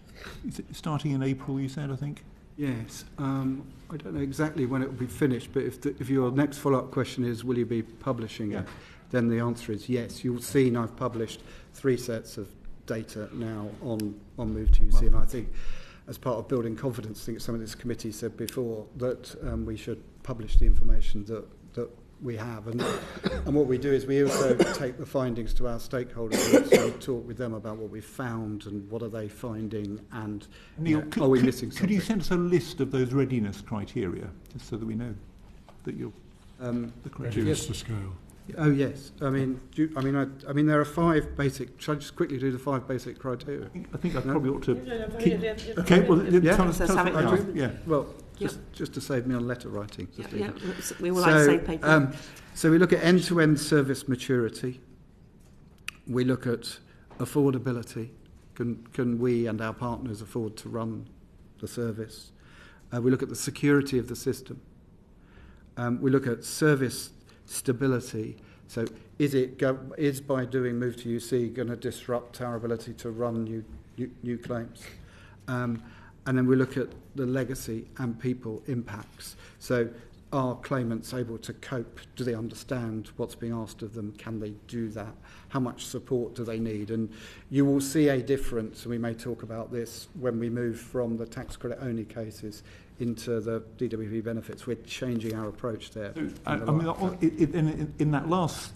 Is it starting in April, you said, I think?
Yes. I don't know exactly when it will be finished, but if your next follow-up question is, will you be publishing it, then the answer is yes. You'll see I've published 3 sets of data now on Move to UC, and I think as part of building confidence, I think some of this committee said before that we should publish the information that we have. And what we do is we also take the findings to our stakeholders and talk with them about what we've found and what are they finding and
Neil,
are we missing something.
Could you send us a list of those readiness criteria, just so that we know that you're the criteria?
Reduce the scale.
Oh yes, I mean there are 5 basic. Shall I just quickly do the 5 basic criteria?
I think I probably ought to.
Okay, well,
tell us
Well, just to save me on letter writing.
We will like to save paper.
So we look at end-to-end service maturity. We look at affordability. Can we and our partners afford to run the service? We look at the security of the system. We look at service stability. So is by doing Move to UC going to disrupt our ability to run new claims? And then we look at the legacy and people impacts. So are claimants able to cope? Do they understand what's being asked of them? Can they do that? How much support do they need? And you will see a difference, and we may talk about this when we move from the tax credit only cases into the DWP benefits. We're changing our approach there.
In that last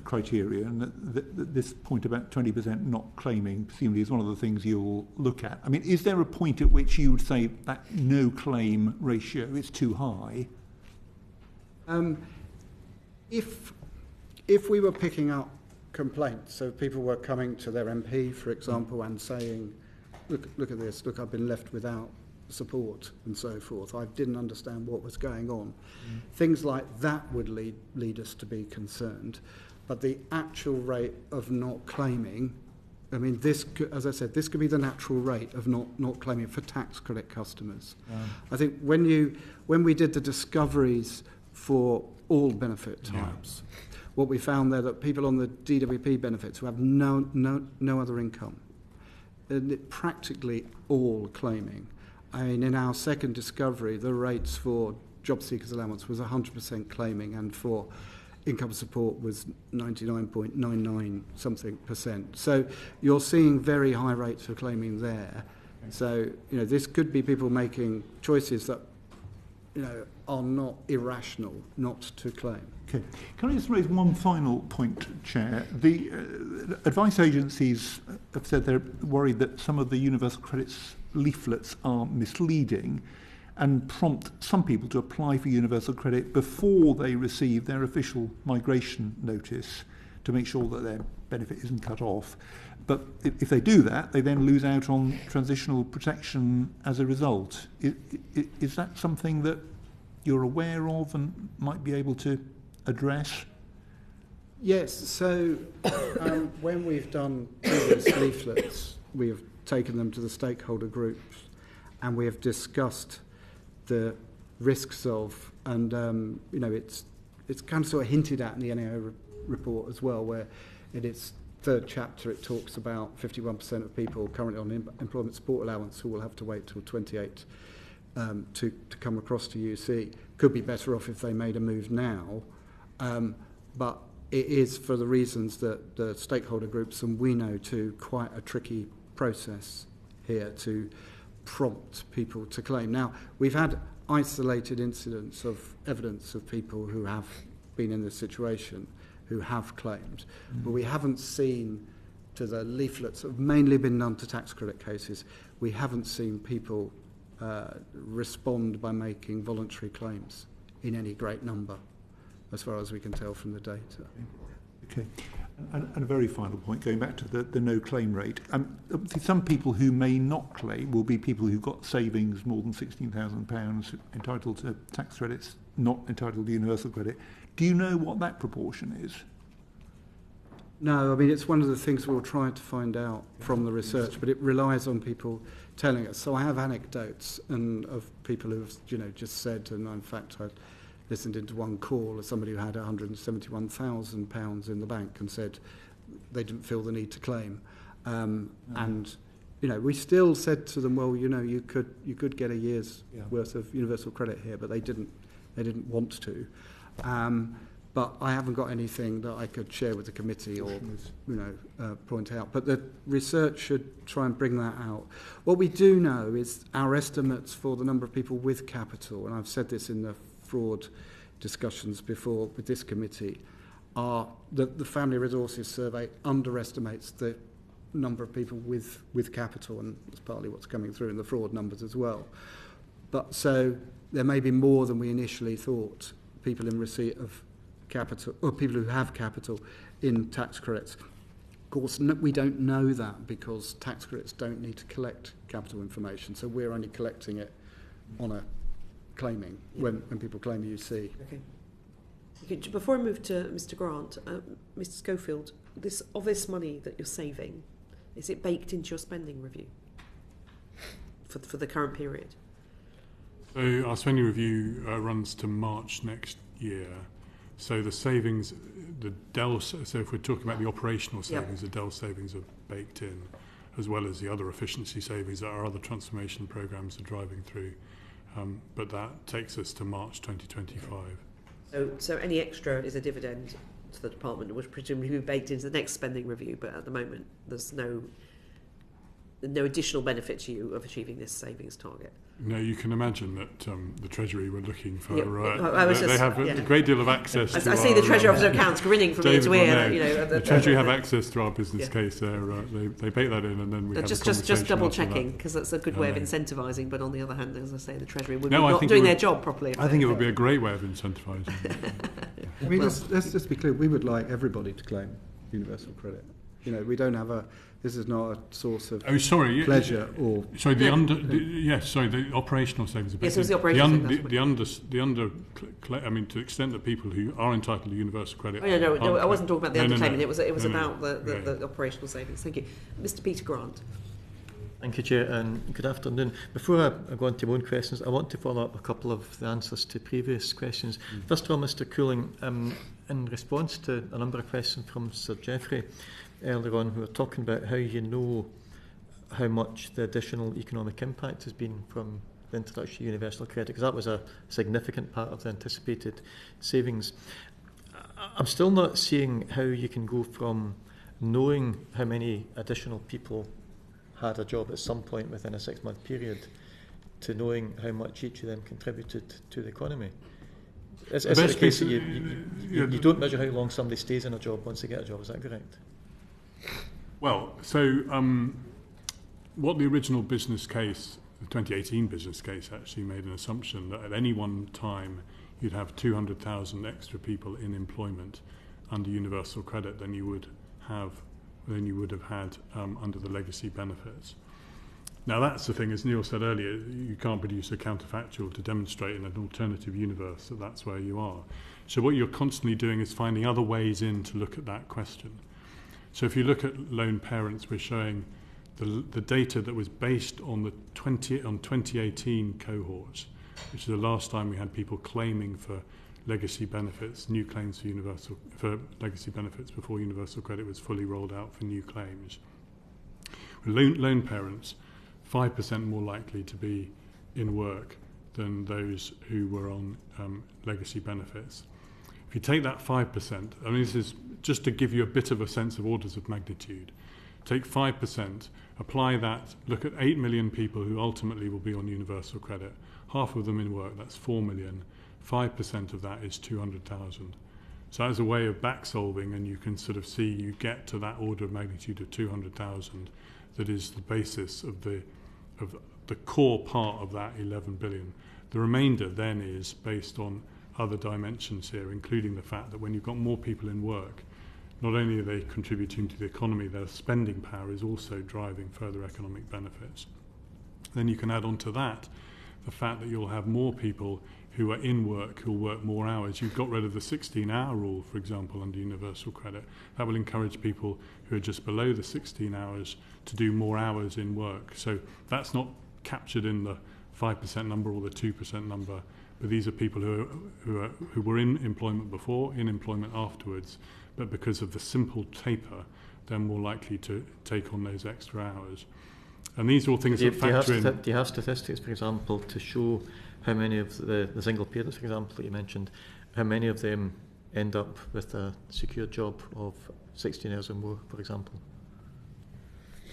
criteria, and this point about 20% not claiming presumably is one of the things you'll look at. I mean, is there a point at which you would say that no claim ratio is too high?
If we were picking up complaints, so people were coming to their MP, for example, and saying, look at this, look, I've been left without support and so forth, I didn't understand what was going on. Things like that would lead us to be concerned. But the actual rate of not claiming, I mean, this, as I said, this could be the natural rate of not claiming for tax credit customers. I think when we did the discoveries for all benefit types, what we found there that people on the DWP benefits who have no other income, practically all claiming. I mean, in our second discovery, the rates for job seekers allowance was 100% claiming, and for income support was 99.99 something percent. So you're seeing very high rates of claiming there. So, this could be people making choices that, are not irrational not to claim.
Okay. Can I just raise one final point, Chair? The advice agencies have said they're worried that some of the universal credits leaflets are misleading and prompt some people to apply for universal credit before they receive their official migration notice to make sure that their benefit isn't cut off. But if they do that, they then lose out on transitional protection as a result. Is that something that you're aware of and might be able to address?
Yes, so when we've done previous leaflets, we have taken them to the stakeholder groups and we have discussed the risks of, and it's kind of sort of hinted at in the NAO report as well, where in its third chapter it talks about 51% of people currently on employment support allowance who will have to wait till 28 to come across to UC. Could be better off if they made a move now, but it is, for the reasons that the stakeholder groups and we know too, quite a tricky process here to prompt people to claim. Now, we've had isolated incidents of evidence of people who have been in this situation who have claimed, but we haven't seen, to the leaflets that have mainly been done to tax credit cases, we haven't seen people respond by making voluntary claims in any great number, as far as we can tell from the data.
Okay. And a very final point, going back to the no claim rate. Some people who may not claim will be people who've got savings more than £16,000 entitled to tax credits, not entitled to universal credit. Do you know what that proportion is?
No, I mean, it's one of the things we'll try to find out from the research, but it relies on people telling us. So I have anecdotes of people who've, just said, and in fact I listened into one call of somebody who had £171,000 in the bank and said they didn't feel the need to claim. And, we still said to them, well, you could get a year's worth of universal credit here, but they didn't want to. But I haven't got anything that I could share with the committee or, point out. But the research should try and bring that out. What we do know is our estimates for the number of people with capital, and I've said this in the fraud discussions before with this committee, are that the Family Resources Survey underestimates the number of people with capital, and that's partly what's coming through in the fraud numbers as well. But so there may be more than we initially thought, people in receipt of capital, or people who have capital in tax credits. Of course, we don't know that because tax credits don't need to collect capital information, so we're only collecting it on a claiming, when people claim UC.
Okay, before I move to Mr. Grant, Mr. Schofield, this money that you're saving, is it baked into your spending review for the current period?
So our spending review runs to March next year. So the savings, so if we're talking about the operational savings, the DEL savings are baked in, as well as the other efficiency savings that our other transformation programs are driving through. But that takes us to March 2025.
So any extra is a dividend to the department, which presumably will be baked into the next spending review, but at the moment there's no no additional benefit to you of achieving this savings target?
No, you can imagine that the Treasury were looking for.
They
have a great deal of access.
I see the Treasury Officer accounts grinning from ear to ear.
The Treasury have access to our business case. There, they bake that in, and then we have a conversation.
Just double checking, because that's a good way of incentivising. But on the other hand, as I say, the Treasury would be
not
doing their job properly.
I think it would be a great way of incentivising.
I mean, let's just be clear. We would like everybody to claim universal credit. We don't have this is not a source of pleasure or...
Sorry, the operational savings.
Yes, it was the operational savings.
I mean, to the extent that people who are entitled to universal credit...
No, I wasn't talking about the underclaiming. It was about the operational savings. Thank you. Mr. Peter Grant.
Thank you, Chair, and good afternoon. Before I go on to my own questions, I want to follow up a couple of the answers to previous questions. First of all, Mr. Couling, in response to a number of questions from Sir Geoffrey earlier on, we were talking about how you know how much the additional economic impact has been from the introduction of universal credit, because that was a significant part of the anticipated savings. I'm still not seeing how you can go from knowing how many additional people had a job at some point within a 6-month period to knowing how much each of them contributed to the economy. Is it the case that you don't measure how long somebody stays in a job once they get a job? Is that correct?
Well, so what the original business case, the 2018 business case, actually made an assumption that at any one time you'd have 200,000 extra people in employment under universal credit than you would have had under the legacy benefits. Now that's the thing, as Neil said earlier, you can't produce a counterfactual to demonstrate in an alternative universe that that's where you are. So what you're constantly doing is finding other ways in to look at that question. So if you look at lone parents, we're showing the data that was based on 2018 cohorts, which is the last time we had people claiming for legacy benefits, new claims for legacy benefits before universal credit was fully rolled out for new claims. Lone parents, 5% more likely to be in work than those who were on legacy benefits. If you take that 5%, I mean, this is just to give you a bit of a sense of orders of magnitude. Take 5%, apply that, look at 8 million people who ultimately will be on universal credit, half of them in work, that's 4 million. 5% of that is 200,000. So as a way of back solving, and you can sort of see you get to that order of magnitude of 200,000 that is the basis of the core part of that 11 billion. The remainder then is based on other dimensions here, including the fact that when you've got more people in work, not only are they contributing to the economy, their spending power is also driving further economic benefits. Then you can add on to that the fact that you'll have more people who are in work, who'll work more hours. You've got rid of the 16-hour rule, for example, under universal credit. That will encourage people who are just below the 16 hours to do more hours in work. So that's not captured in the 5% number or the 2% number, but these are people who were in employment before, in employment afterwards, but because of the simple taper, they're more likely to take on those extra hours. And these are all things that factor in.
Do you have statistics, for example, to show how many of the single parents, for example, that you mentioned, how many of them end up with a secure job of 16 hours or more, for example?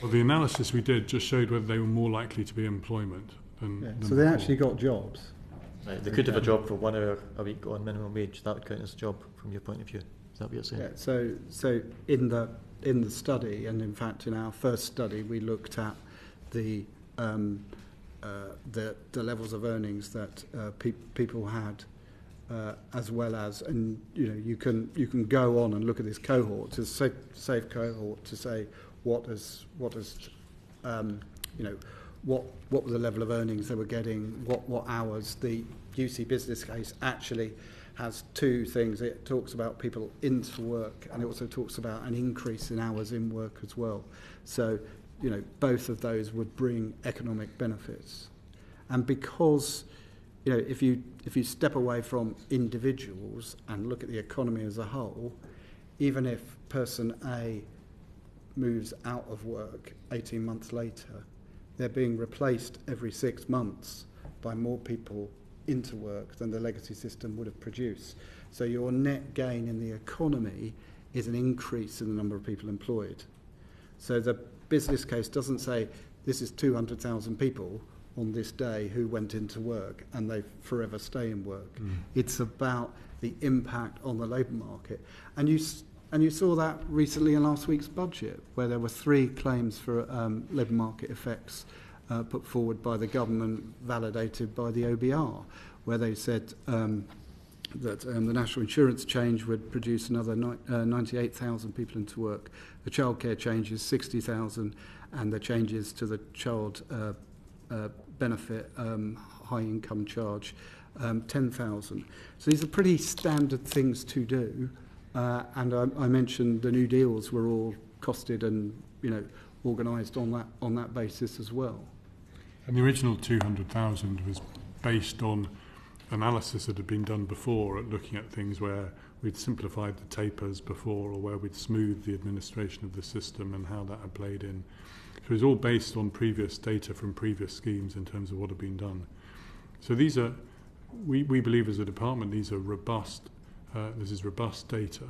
Well, the analysis we did just showed whether they were more likely to be in employment than
so they
before.
Actually got jobs.
Right, they could have a job for 1 hour a week on minimum wage. That would count as a job from your point of view. Is that what you're saying?
Yeah. So in the study, and in fact in our first study, we looked at the levels of earnings that people had, as well as, and you can go on and look at this cohort, to safe cohort, to say what was the level of earnings they were getting, what hours. The UC business case actually has two things. It talks about people into work, and it also talks about an increase in hours in work as well. So both of those would bring economic benefits. And because if you step away from individuals and look at the economy as a whole, even if person A moves out of work 18 months later, they're being replaced every 6 months by more people into work than the legacy system would have produced. So your net gain in the economy is an increase in the number of people employed. So the business case doesn't say this is 200,000 people on this day who went into work and they forever stay in work. It's about the impact on the labour market. And you saw that recently in last week's budget, where there were 3 claims for labour market effects put forward by the government, validated by the OBR, where they said that the national insurance change would produce another 98,000 people into work. The childcare change is 60,000, and the changes to the child benefit high income charge 10,000. So these are pretty standard things to do. And I mentioned the new deals were all costed and organised on that basis as well.
And the original 200,000 was based on analysis that had been done before, at looking at things where we'd simplified the tapers before, or where we'd smoothed the administration of the system and how that had played in. So it was all based on previous data from previous schemes in terms of what had been done. So these are, we believe as a department, these are robust. This is robust data,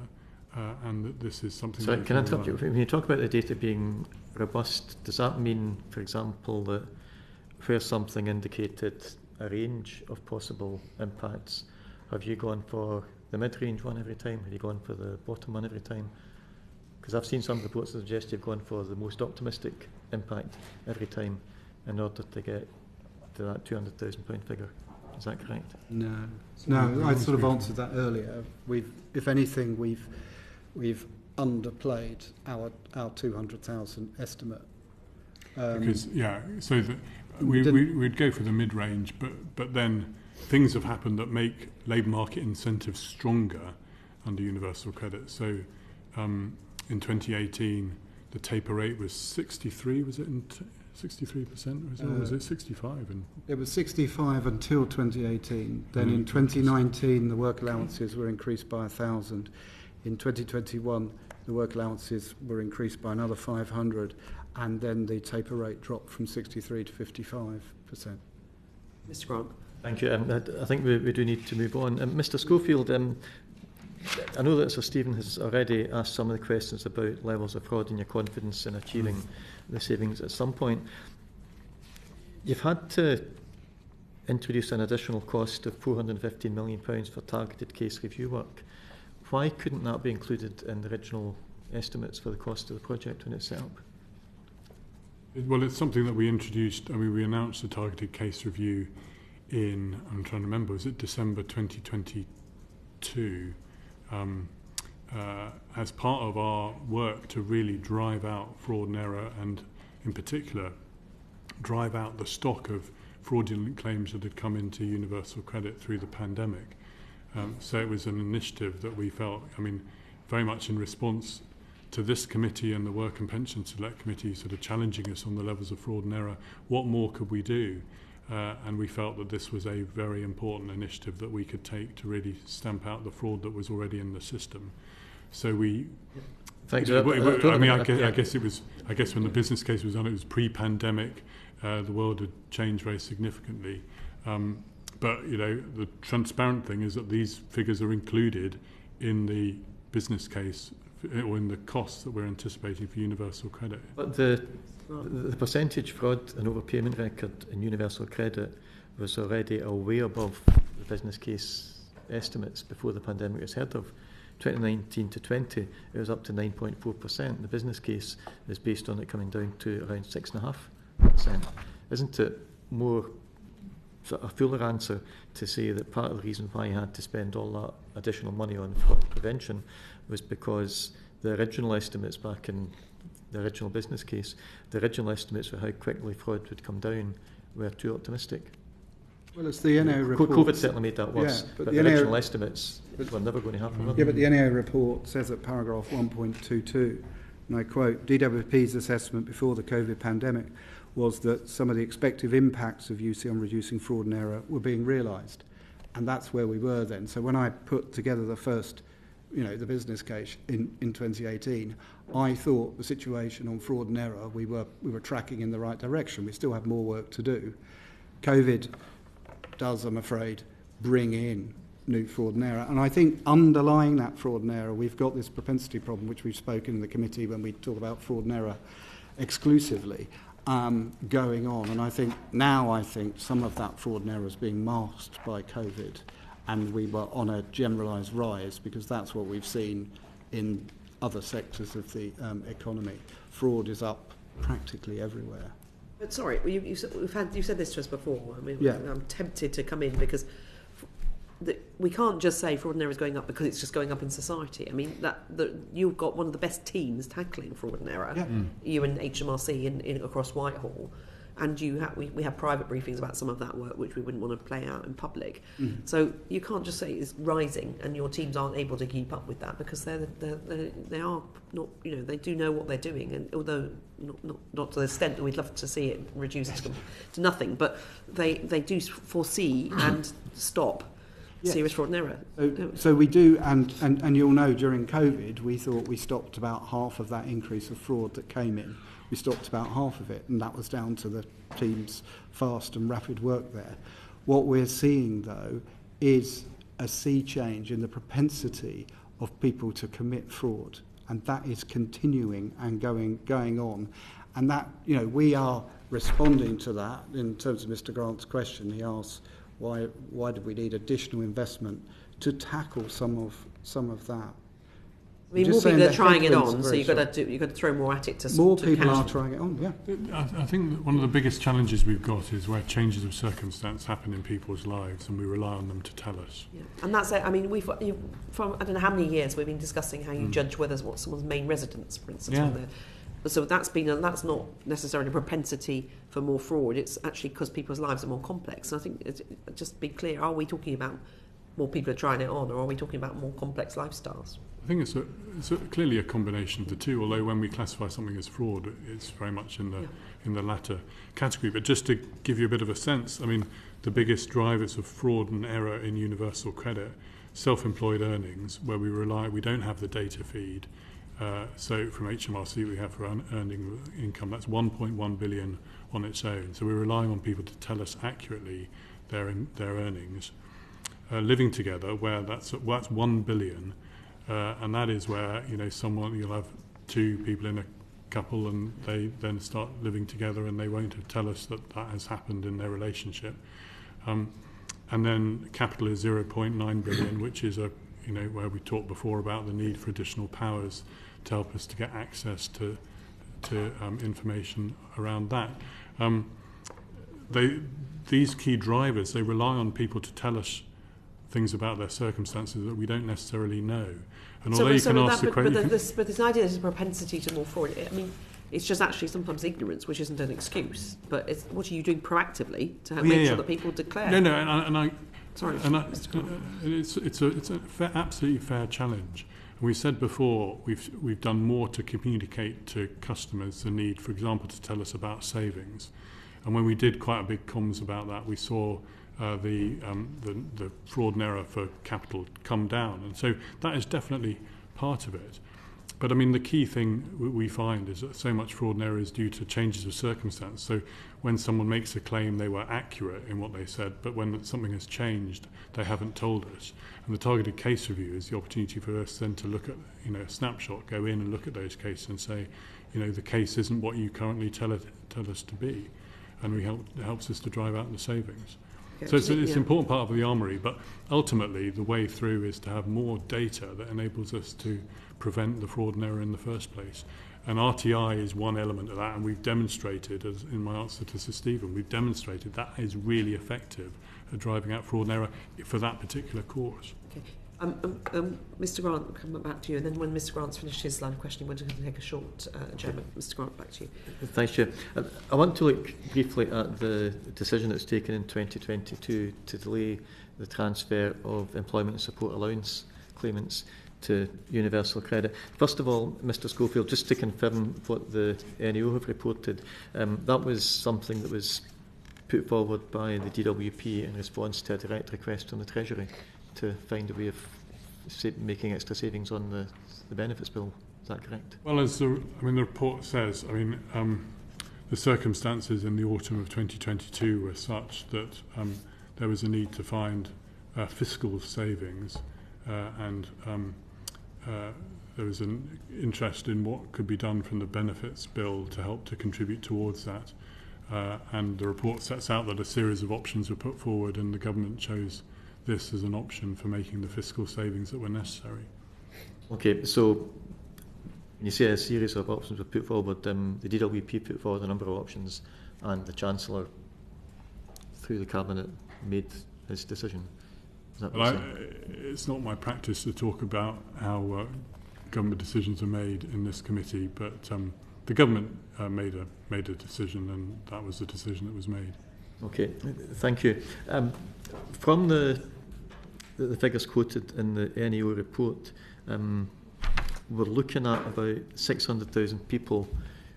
and that this is something.
So can I interrupt you? When you talk about the data being robust, does that mean, for example, that where something indicated a range of possible impacts, have you gone for the mid-range one every time? Have you gone for the bottom one every time? Because I've seen some reports that suggest you've gone for the most optimistic impact every time in order to get to that £200,000 figure. Is that correct? No,
I sort of answered that earlier. If anything, we've underplayed our 200,000 estimate.
So that we'd go for the mid-range, but then things have happened that make labour market incentives stronger under universal credit. So in 2018, the taper rate was 63. Was it 63%? Or was it 65?
It was 65 until 2018. Then in 2019, the work allowances were increased by 1,000. In 2021, the work allowances were increased by another 500, and then the taper rate dropped from 63 to 55%.
Mr. Grant.
Thank you. I think we do need to move on. Mr. Schofield, I know that Sir Stephen has already asked some of the questions about levels of fraud and your confidence in achieving the savings at some point. You've had to introduce an additional cost of £415 million for targeted case review work. Why couldn't that be included in the original estimates for the cost of the project when it's set up?
Well, it's something that we introduced. We announced the targeted case review in, I'm trying to remember, was it December 2022? As part of our work to really drive out fraud and error, and in particular drive out the stock of fraudulent claims that had come into universal credit through the pandemic. So it was an initiative that we felt, very much in response to this committee and the Work and Pension Select Committee sort of challenging us on the levels of fraud and error. What more could we do? And we felt that this was a very important initiative that we could take to really stamp out the fraud that was already in the system. So we.
Thank you.
I guess it was. I guess when the business case was done, it was pre-pandemic. The world had changed very significantly. But the transparent thing is that these figures are included in the business case or in the costs that we're anticipating for universal credit.
But the percentage fraud and overpayment record in universal credit was already way above the business case estimates before the pandemic was heard of. 2019 to 20, it was up to 9.4%. The business case is based on it coming down to around 6.5%. Isn't it more sort of a fuller answer to say that part of the reason why you had to spend all that additional money on fraud prevention was because the original estimates back in the original business case, the original estimates for how quickly fraud would come down were too optimistic?
Well, it's the NAO report.
COVID certainly made that worse, but the original estimates were never going to happen.
Yeah, but the NAO report says at paragraph 1.22, and I quote, DWP's assessment before the COVID pandemic was that some of the expected impacts of UC on reducing fraud and error were being realised. And that's where we were then. So when I put together the first, the business case in 2018, I thought the situation on fraud and error, we were tracking in the right direction. We still have more work to do. COVID does, I'm afraid, bring in new fraud and error. And I think underlying that fraud and error, we've got this propensity problem, which we've spoken in the committee when we talk about fraud and error exclusively. going on, and I think some of that fraud and error is being masked by COVID, and we were on a generalised rise because that's what we've seen in other sectors of the economy. Fraud is up practically everywhere.
But sorry, you said this to us before. I mean,
yeah.
I'm tempted to come in because we can't just say fraud and error is going up because it's just going up in society. I mean, you've got one of the best teams tackling fraud and error.
Yeah.
You and HMRC in across Whitehall, and we have private briefings about some of that work which we wouldn't want to play out in public. So you can't just say it's rising and your teams aren't able to keep up with that, because they are not, they do know what they're doing, and although not to the extent that we'd love to see it reduced to nothing, but they do foresee and stop serious fraud and error.
So we do, and you'll know during COVID we thought we stopped about half of that increase of fraud that came in. We stopped about half of it, and that was down to the team's fast and rapid work there. What we're seeing, though, is a sea change in the propensity of people to commit fraud, and that is continuing and going on. And that, we are responding to that. In terms of Mr. Grant's question, he asks, why did we need additional investment to tackle some of that?
I mean, more people are trying it on, so you've got to throw more at it to
more people are trying it on. Yeah,
I think that one of the biggest challenges we've got is where changes of circumstance happen in people's lives, and we rely on them to tell us.
Yeah. And that's it. I mean, from I don't know how many years we've been discussing how you judge whether what someone's main residence, for instance, on there. So that's not necessarily a propensity for more fraud. It's actually because people's lives are more complex. And I think just be clear: are we talking about more people are trying it on, or are we talking about more complex lifestyles?
I think it's clearly a combination of the two, although when we classify something as fraud, it's very much in the latter category. But just to give you a bit of a sense, I mean, the biggest drivers of fraud and error in universal credit, self-employed earnings, where we don't have the data feed. So from HMRC we have for earning income, that's 1.1 billion on its own. So we're relying on people to tell us accurately their earnings. Living together, where that's 1 billion. And that is where you'll have two people in a couple, and they then start living together, and they won't tell us that has happened in their relationship. And then capital is 0.9 billion, which is where we talked before about the need for additional powers to help us to get access to information around that. These key drivers, they rely on people to tell us things about their circumstances that we don't necessarily know. And although you can ask the question...
But this idea is a propensity to more fraud. I mean, it's just actually sometimes ignorance, which isn't an excuse. But what are you doing proactively to make sure that people declare?
Sorry. It's an absolutely fair challenge. And we said before, we've done more to communicate to customers the need, for example, to tell us about savings. And when we did quite a big comms about that, we saw the fraud and error for capital come down, and so that is definitely part of it. But I mean, the key thing we find is that so much fraud and error is due to changes of circumstance. So when someone makes a claim, they were accurate in what they said, but when something has changed, they haven't told us. And the targeted case review is the opportunity for us then to look at a snapshot, go in and look at those cases and say, the case isn't what you currently tell us to be, and it helps us to drive out the savings. So it's an important part of the armoury, but ultimately the way through is to have more data that enables us to prevent the fraud and error in the first place. And RTI is one element of that, and we've demonstrated, as in my answer to Sir Stephen, we've demonstrated that is really effective at driving out fraud and error for that particular cause.
Okay. Mr. Grant, come back to you, and then when Mr. Grant's finished his line of questioning, we're going to take a short adjournment. Mr. Grant, back to you.
Thanks, Chair. I want to look briefly at the decision that's taken in 2022 to delay the transfer of employment and support allowance claimants to universal credit. First of all, Mr. Schofield, just to confirm what the NEO have reported, that was something that was put forward by the DWP in response to a direct request from the Treasury to find a way of making extra savings on the benefits bill. Is that correct?
Well, the report says, the circumstances in the autumn of 2022 were such that there was a need to find fiscal savings and there was an interest in what could be done from the benefits bill to help to contribute towards that. And the report sets out that a series of options were put forward, and the government chose this as an option for making the fiscal savings that were necessary.
Okay, so when you say a series of options were put forward, the DWP put forward a number of options, and the Chancellor, through the Cabinet, made his decision. Is that what you're saying?
It's not my practice to talk about how government decisions are made in this committee, but the government made a decision, and that was the decision that was made. Okay,
thank you. From the figures quoted in the NEO report, we're looking at about 600,000 people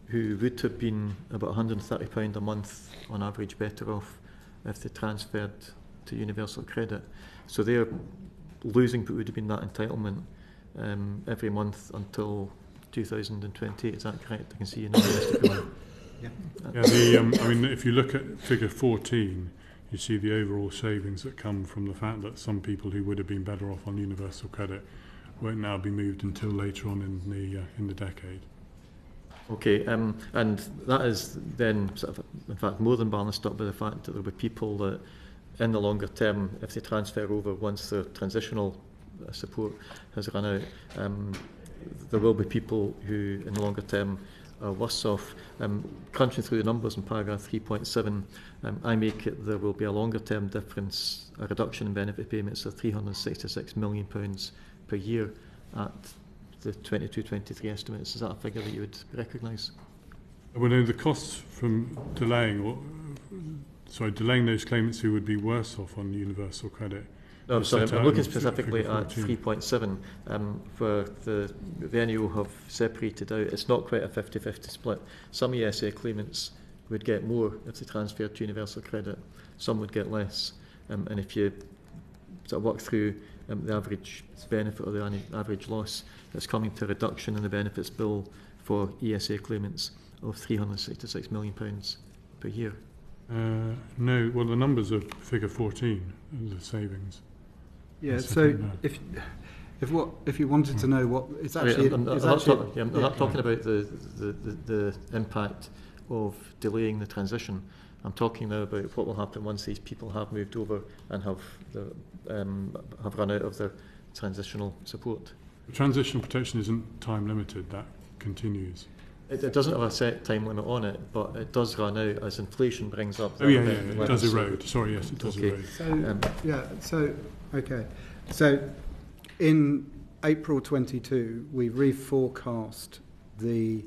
who would have been about £130 a month on average better off if they transferred to universal credit. So they're losing what would have been that entitlement every month until 2020. Is that correct? I can see you now, Mr. Couling.
Yeah, I mean, if you look at figure 14, you see the overall savings that come from the fact that some people who would have been better off on universal credit won't now be moved until later on in the decade.
Okay, and that is then, sort of, in fact, more than balanced up by the fact that there will be people that, in the longer term, if they transfer over once the transitional support has run out, there will be people who, in the longer term, are worse off. Crunching through the numbers in paragraph 3.7, I make it there will be a longer term difference, a reduction in benefit payments of £366 million per year at the 22-23 estimates. Is that a figure that you would recognise?
Well, no, the costs from delaying those claimants who would be worse off on universal credit.
No, I'm sorry, I'm looking specifically at 3.7, where the NEO have separated out. It's not quite a 50-50 split. Some ESA claimants would get more if they transferred to universal credit. Some would get less. And if you sort of work through the average benefit or the average loss, it's coming to a reduction in the benefits bill for ESA claimants of £366 million per year.
No, well, the numbers are figure 14, the savings.
Yeah, so if you wanted to know what it's actually,
I'm not talking about the impact of delaying the transition. I'm talking now about what will happen once these people have moved over and have run out of their transitional support.
The transitional protection isn't time limited; that continues.
It doesn't have a set time limit on it, but it does run out as inflation brings up.
It does erode. Sorry, yes, it does erode.
So in April 22, we reforecast the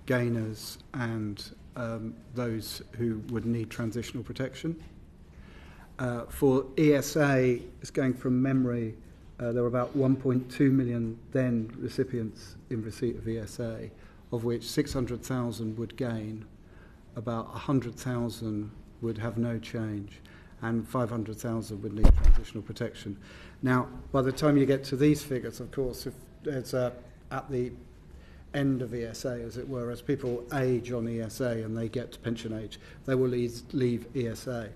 gainers and those who would need transitional protection. For ESA, it's going from memory, there were about 1.2 million then recipients in receipt of ESA, of which 600,000 would gain, about 100,000 would have no change, and 500,000 would need transitional protection. Now, by the time you get to these figures, of course, if it's at the end of ESA, as it were, as people age on ESA and they get to pension age, they will leave ESA.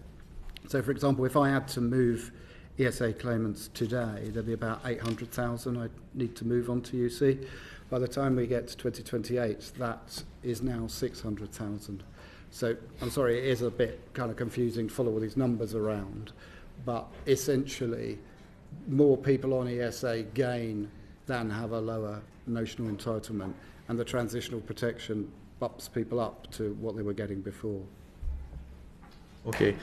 So, for example, if I had to move ESA claimants today, there'd be about 800,000 I'd need to move on to UC. By the time we get to 2028, that is now 600,000. So, I'm sorry, it is a bit kind of confusing to follow all these numbers around, but essentially, more people on ESA gain than have a lower notional entitlement, and the transitional protection bumps people up to what they were getting before.
Okay.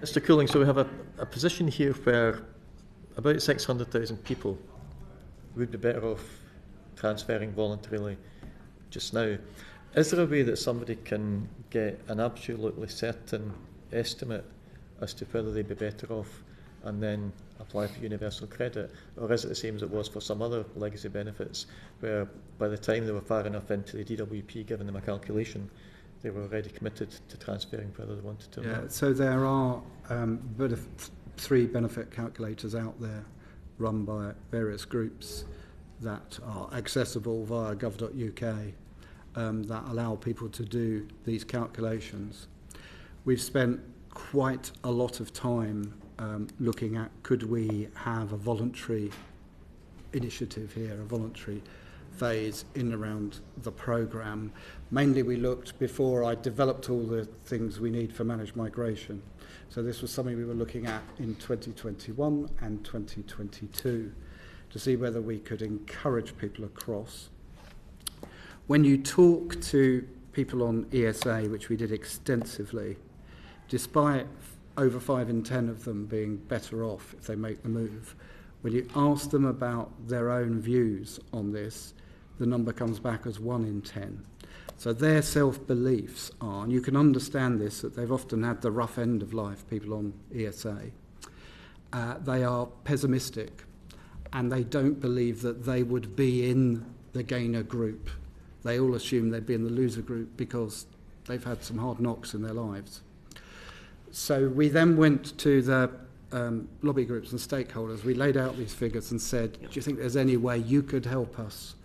Mr. Couling, so we have a position here where about 600,000 people would be better off transferring voluntarily just now. Is there a way that somebody can get an absolutely certain estimate as to whether they'd be better off and then apply for universal credit? Or is it the same as it was for some other legacy benefits, where by the time they were far enough into the DWP, giving them a calculation, they were already committed to transferring whether they wanted to?
Yeah, so there are three benefit calculators out there run by various groups that are accessible via gov.uk that allow people to do these calculations. We've spent quite a lot of time looking at could we have a voluntary initiative here, a voluntary phase in and around the programme. Mainly we looked, before I developed all the things we need for managed migration. So this was something we were looking at in 2021 and 2022 to see whether we could encourage people across. When you talk to people on ESA, which we did extensively, despite over 5 in 10 of them being better off if they make the move, when you ask them about their own views on this, the number comes back as 1 in 10. So their self-beliefs are, and you can understand this, that they've often had the rough end of life, people on ESA. They are pessimistic, and they don't believe that they would be in the gainer group. They all assume they'd be in the loser group because they've had some hard knocks in their lives. So we then went to the lobby groups and stakeholders. We laid out these figures and said, do you think there's any way you could help us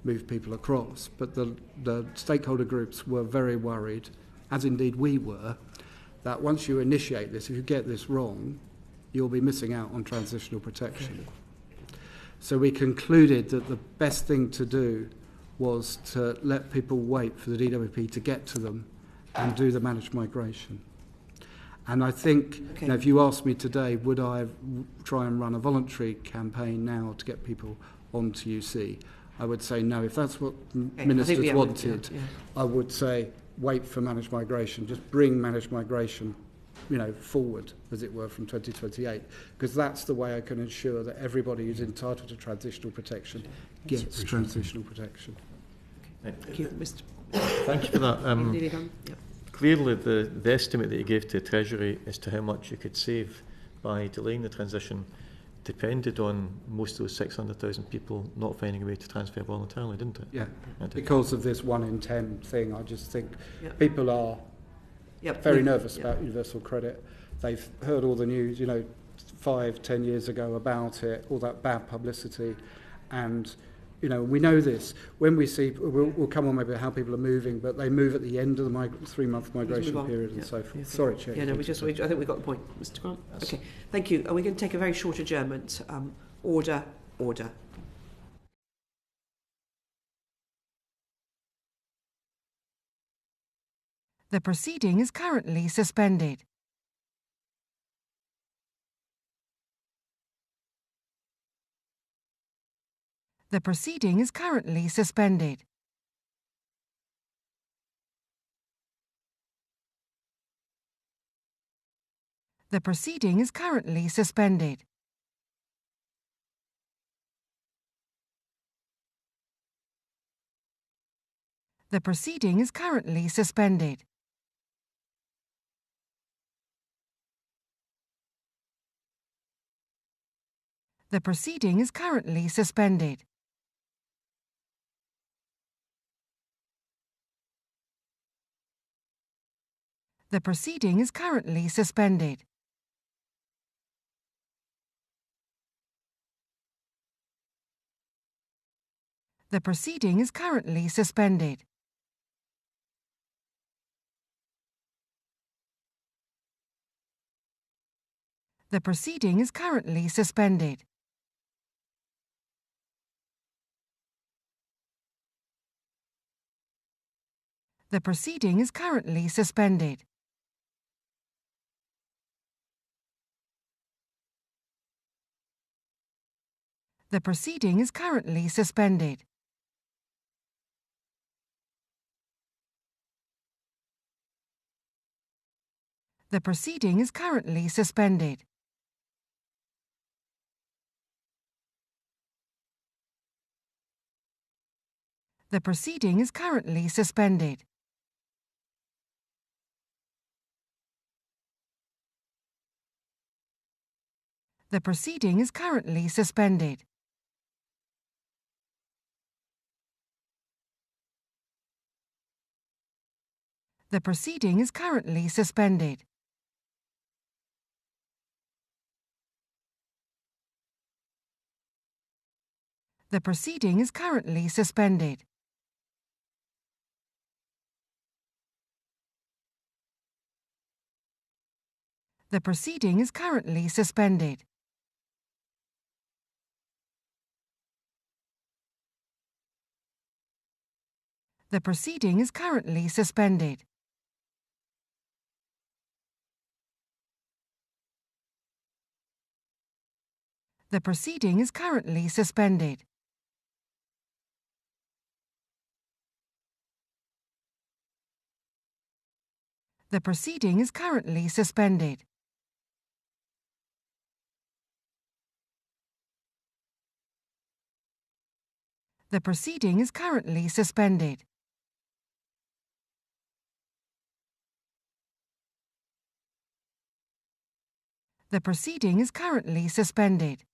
move people across? But the stakeholder groups were very worried, as indeed we were, that once you initiate this, if you get this wrong, you'll be missing out on transitional protection. So we concluded that the best thing to do was to let people wait for the DWP to get to them and do the managed migration. And I think, if you asked me today, would I try and run a voluntary campaign now to get people onto UC? I would say no. If that's what ministers wanted, I would say wait for managed migration. Just bring managed migration, forward, as it were, from 2028, because that's the way I can ensure that everybody who's entitled to transitional protection gets transitional protection.
Thank you, Mr.
Thank you for that.
Nearly done. Yep.
Clearly, the estimate that you gave to Treasury as to how much you could save by delaying the transition depended on most of those 600,000 people not finding a way to transfer voluntarily, didn't it?
Yeah, because of this 1 in 10 thing. I just think people are very nervous about universal credit. They've heard all the news, 5-10 years ago about it, all that bad publicity, and we know this. When we see, we'll come on maybe how people are moving, but they move at the end of the 3-month migration period and so forth. Sorry, Chair.
I think we got the point, Mr. Grant. Yes. Okay, thank you. Are we going to take a very short adjournment? Order.
The proceeding is currently suspended. The proceeding is currently suspended. The proceeding is currently suspended. The proceeding is currently suspended. The proceeding is currently suspended. The proceeding is currently suspended. The proceeding is currently suspended. The proceeding is currently suspended. The proceeding is currently suspended. The proceeding is currently suspended. The proceeding is currently suspended. The proceeding is currently suspended. The proceeding is currently suspended. The proceeding is currently suspended. The proceeding is currently suspended. The proceeding is currently suspended. The proceeding is currently suspended. The proceeding is currently suspended. The proceeding is currently suspended. The proceeding is currently suspended. The proceeding is currently suspended.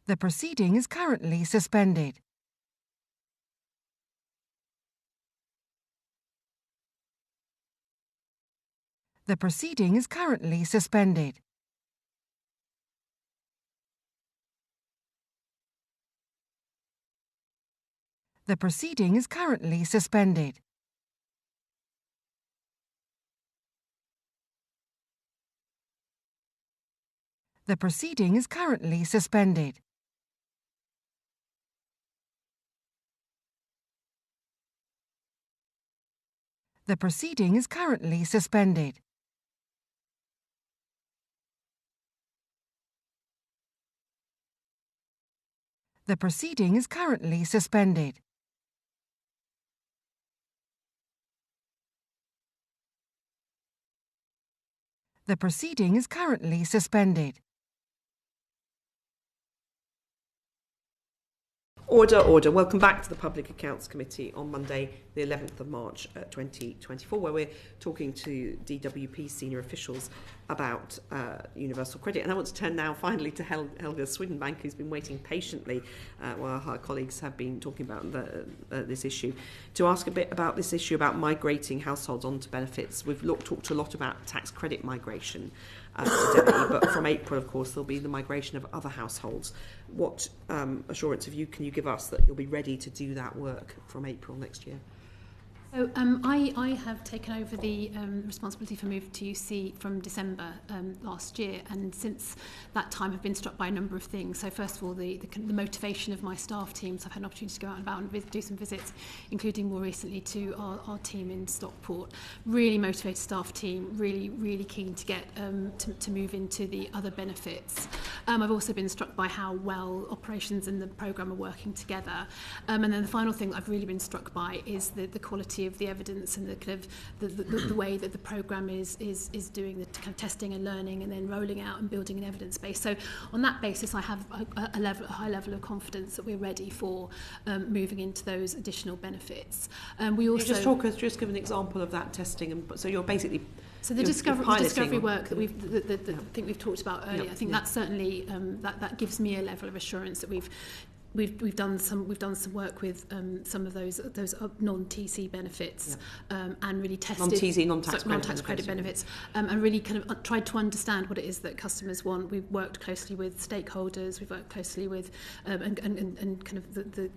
The proceeding is currently suspended. The proceeding is currently suspended. The proceeding is currently suspended. The proceeding is currently suspended. The proceeding is currently suspended. The proceeding is currently suspended. The proceeding is currently suspended.
Order, order. Welcome back to the Public Accounts Committee on Monday, the 11th of March 2024, where we're talking to DWP senior officials about universal credit. And I want to turn now finally to Helga Swidenbank, who's been waiting patiently while her colleagues have been talking about this issue, to ask a bit about this issue about migrating households onto benefits. We've talked a lot about tax credit migration today, but from April, of course, there'll be the migration of other households. What assurance can you give us that you'll be ready to do that work from April next year?
So I have taken over the responsibility for Move to UC from December last year, and since that time I've been struck by a number of things. So first of all, the motivation of my staff teams. I've had an opportunity to go out and about and do some visits, including more recently to our team in Stockport. Really motivated staff team, really keen to get to move into the other benefits. I've also been struck by how well operations and the programme are working together. And then the final thing that I've really been struck by is the quality of the evidence and the kind of the way that the programme is doing the kind of testing and learning and then rolling out and building an evidence base. So on that basis, I have a high level of confidence that we're ready for moving into those additional benefits. We also
just give an example of that testing, and so you're basically.
So the discovery work that I think we've talked about earlier, I think that's certainly that gives me a level of assurance that we've done some work with some of those non-TC benefits and really tested non-tax credit benefits and really kind of tried to understand what it is that customers want. We've worked closely with stakeholders, we've worked closely with and kind of the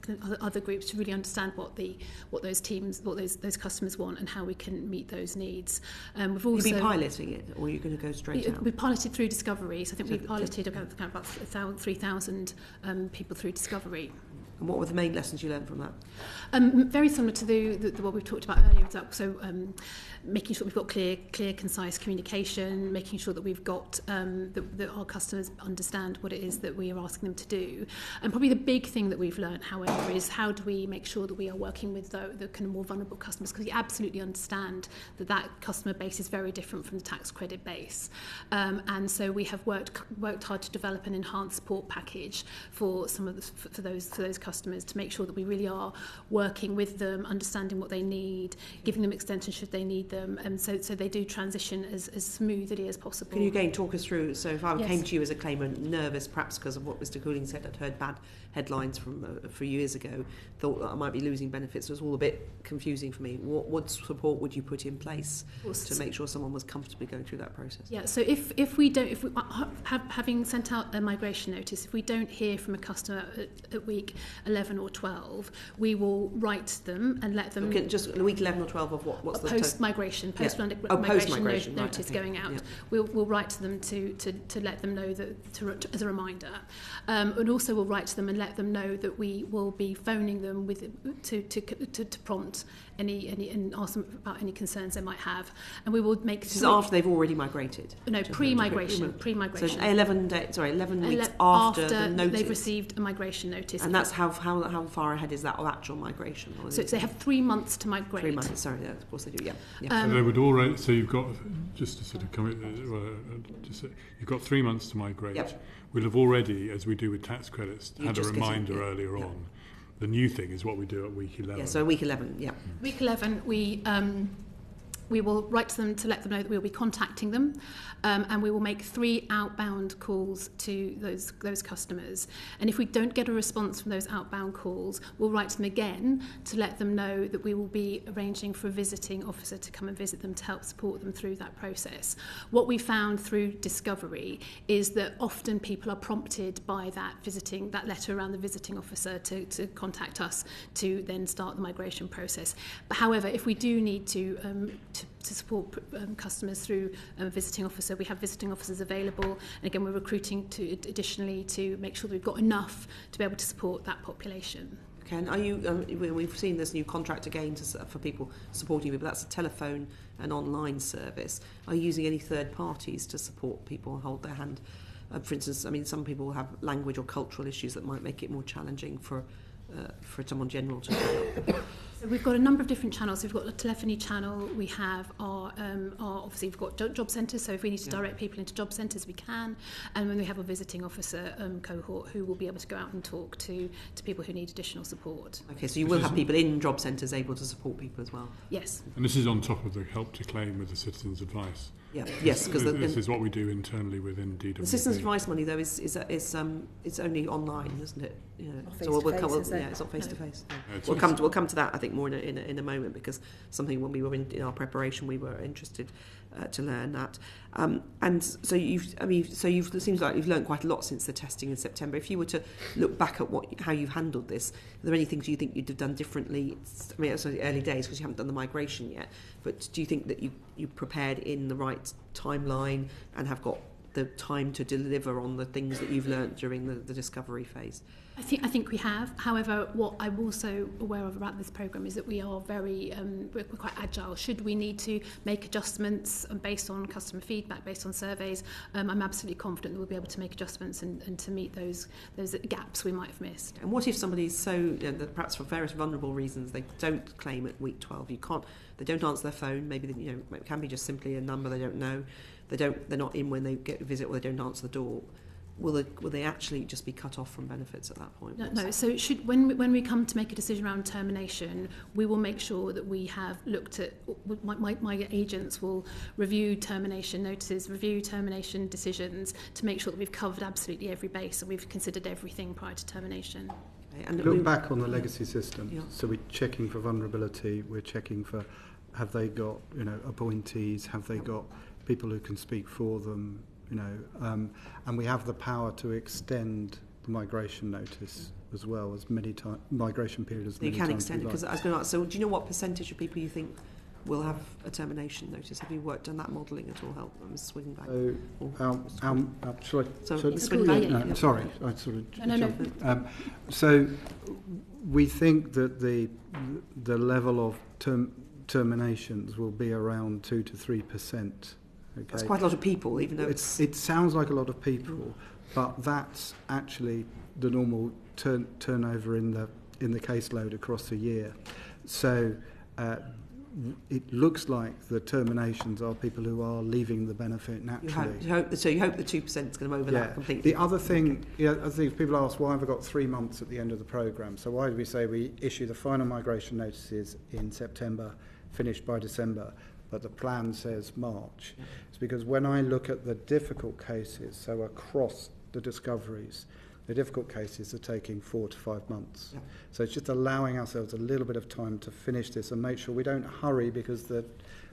kind of other groups to really understand what those customers want and how we can meet those needs. We've also
been piloting it, or are you going to go straight out?
We've piloted through Discovery, so I think we've piloted about 3,000 people through Discovery.
And what were the main lessons you learned from that?
Very similar to what we've talked about earlier. So making sure we've got clear, concise communication, making sure that we've got that our customers understand what it is that we are asking them to do. And probably the big thing that we've learned, however, is how do we make sure that we are working with the kind of more vulnerable customers, because we absolutely understand that customer base is very different from the tax credit base. And so we have worked hard to develop an enhanced support package for some of for those customers to make sure that we really are working with them, understanding what they need, giving them extension should they need them, and so they do transition as smoothly as possible.
Can you again talk us through, so if I came to you as a claimant nervous perhaps because of what Mr. Couling said, I'd heard bad headlines from a few years ago, thought that I might be losing benefits, it was all a bit confusing for me. What support would you put in place to make sure someone was comfortably going through that process?
Yeah, so if having sent out a migration notice, if we don't hear from a customer at week 11 or 12, we will write them and let them...
Okay, just week 11 or 12 of what's the...
Post-migration, post-migration notice going out. We'll write to them to let them know that, as a reminder. And also we'll write to them and let them know that we will be phoning them to prompt any and ask them about any concerns they might have. And we will make...
This is after they've already migrated?
No, pre-migration.
So 11 weeks after the notice.
They've received a migration notice.
And that's how far ahead is that of actual migration?
So they have 3 months to migrate.
3 months, sorry, yeah, of course they do, yeah.
So they would already, so you've got, just to sort of come you've got 3 months to migrate. Yep. We'll have already, as we do with tax credits, had a reminder earlier on. The new thing is what we do at week 11.
Yeah, so week 11, yeah.
Week 11, we will write to them to let them know that we will be contacting them, and we will make 3 outbound calls to those customers. And if we don't get a response from those outbound calls, we'll write to them again to let them know that we will be arranging for a visiting officer to come and visit them to help support them through that process. What we found through discovery is that often people are prompted by that letter around the visiting officer to contact us to then start the migration process. But however, if we do need to support customers through a visiting officer. We have visiting officers available, and again we're recruiting additionally to make sure that we've got enough to be able to support that population.
Okay, and are you? We've seen this new contract again for people supporting people. That's a telephone and online service. Are you using any third parties to support people and hold their hand? For instance, I mean, some people have language or cultural issues that might make it more challenging for someone general to help.
So we've got a number of different channels. We've got a telephony channel. We have our obviously we've got job centres. So if we need to direct people into job centres, we can. And when we have a visiting officer cohort who will be able to go out and talk to people who need additional support.
Okay, so you will have people in job centres able to support people as well.
Yes.
And this is on top of the help to claim with the citizens' advice.
Yeah. Yes, because
this is what we do internally within DWP.
The citizens' advice money though is it's only online, isn't it? Yeah. So it's not face to face. We'll come to that I think more in a moment, because something when we were in our preparation we were interested to learn that. And so it seems like you've learned quite a lot since the testing in September. If you were to look back at how you've handled this, are there any things you think you'd have done differently? I mean, it's early days because you haven't done the migration yet, but do you think that you prepared in the right timeline and have got the time to deliver on the things that you've learnt during the discovery phase?
I think we have. However, what I'm also aware of about this programme is that we are we're quite agile. Should we need to make adjustments based on customer feedback, based on surveys, I'm absolutely confident that we'll be able to make adjustments and to meet those gaps we might have missed.
And what if somebody's that perhaps for various vulnerable reasons they don't claim at week 12? They don't answer their phone. Maybe it can be just simply a number they don't know. They're not in when they get a visit, or they don't answer the door. Will they actually just be cut off from benefits at that point?
No. So when we come to make a decision around termination, we will make sure that we have looked at. My agents will review termination notices, review termination decisions to make sure that we've covered absolutely every base and we've considered everything prior to termination.
Okay, and look back on the legacy system. Yeah. So we're checking for vulnerability. We're checking for have they got appointees? Have they got people who can speak for them? And we have the power to extend the migration notice as well as migration period as many times. You can extend it, because I was going to ask, so do you know what percentage of people you think will have a termination notice? Have you worked on that modelling at all, Ms. Swidenbank? So we think that the level of terminations will be around 2 to 3%. Okay.
That's quite a lot of people, even though
it sounds like a lot of people, but that's actually the normal turnover in the caseload across a year. So it looks like the terminations are people who are leaving the benefit naturally.
You hope the 2% is going to overlap completely.
The other thing, I think people ask, why have I got 3 months at the end of the programme? So why do we say we issue the final migration notices in September, finished by December, but the plan says March? Yeah. It's because when I look at the difficult cases, so across the discoveries, the difficult cases are taking 4 to 5 months. Yeah. So it's just allowing ourselves a little bit of time to finish this and make sure we don't hurry, because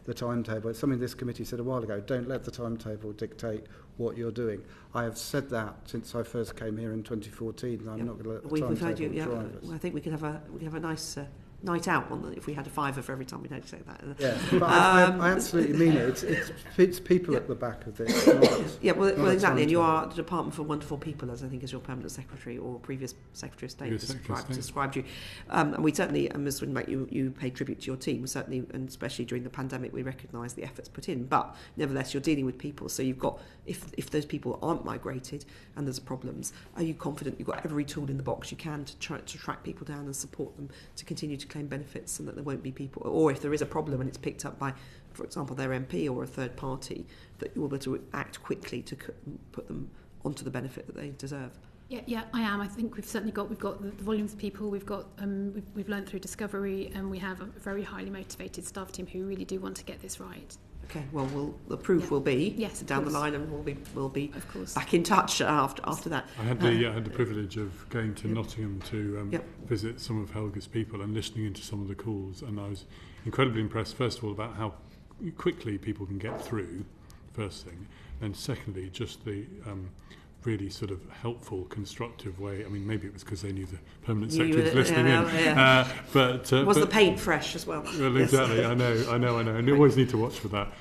the timetable. It's something this committee said a while ago, don't let the timetable dictate what you're doing. I have said that since I first came here in 2014. I'm not going to let the
We've heard
timetable
you.
drive us.
Well, I think we could have a nice night out on the, if we had a fiver for every time we don't say that.
Yeah, but I absolutely mean it. It's people at the back of this. Not
Exactly. And you are the Department for Wonderful People, as I think as your permanent secretary or previous Secretary of State described you. And we certainly, and Ms. Swidenbank, you pay tribute to your team, certainly, and especially during the pandemic, we recognise the efforts put in. But nevertheless, you're dealing with people, so you've got, if those people aren't migrated and there's problems, are you confident you've got every tool in the box you can to try to track people down and support them to continue to claim benefits, and that there won't be people, or if there is a problem and it's picked up by, for example, their MP or a third party, that you're able to act quickly to put them onto the benefit that they deserve?
Yeah, I am. I think we've got the volumes of people. We've got we've learned through discovery, and we have a very highly motivated staff team who really do want to get this right.
Okay, well, the proof will be down the line, and we'll be of course back in touch after that.
I had the privilege of going to Nottingham to visit some of Helga's people and listening into some of the calls, and I was incredibly impressed, first of all, about how quickly people can get through, first thing, and secondly, just the really sort of helpful, constructive way. I mean, maybe it was because they knew the permanent secretary was listening in. But
was the paint fresh as well?
Well, exactly. Yes. I know. And you always need to watch for that.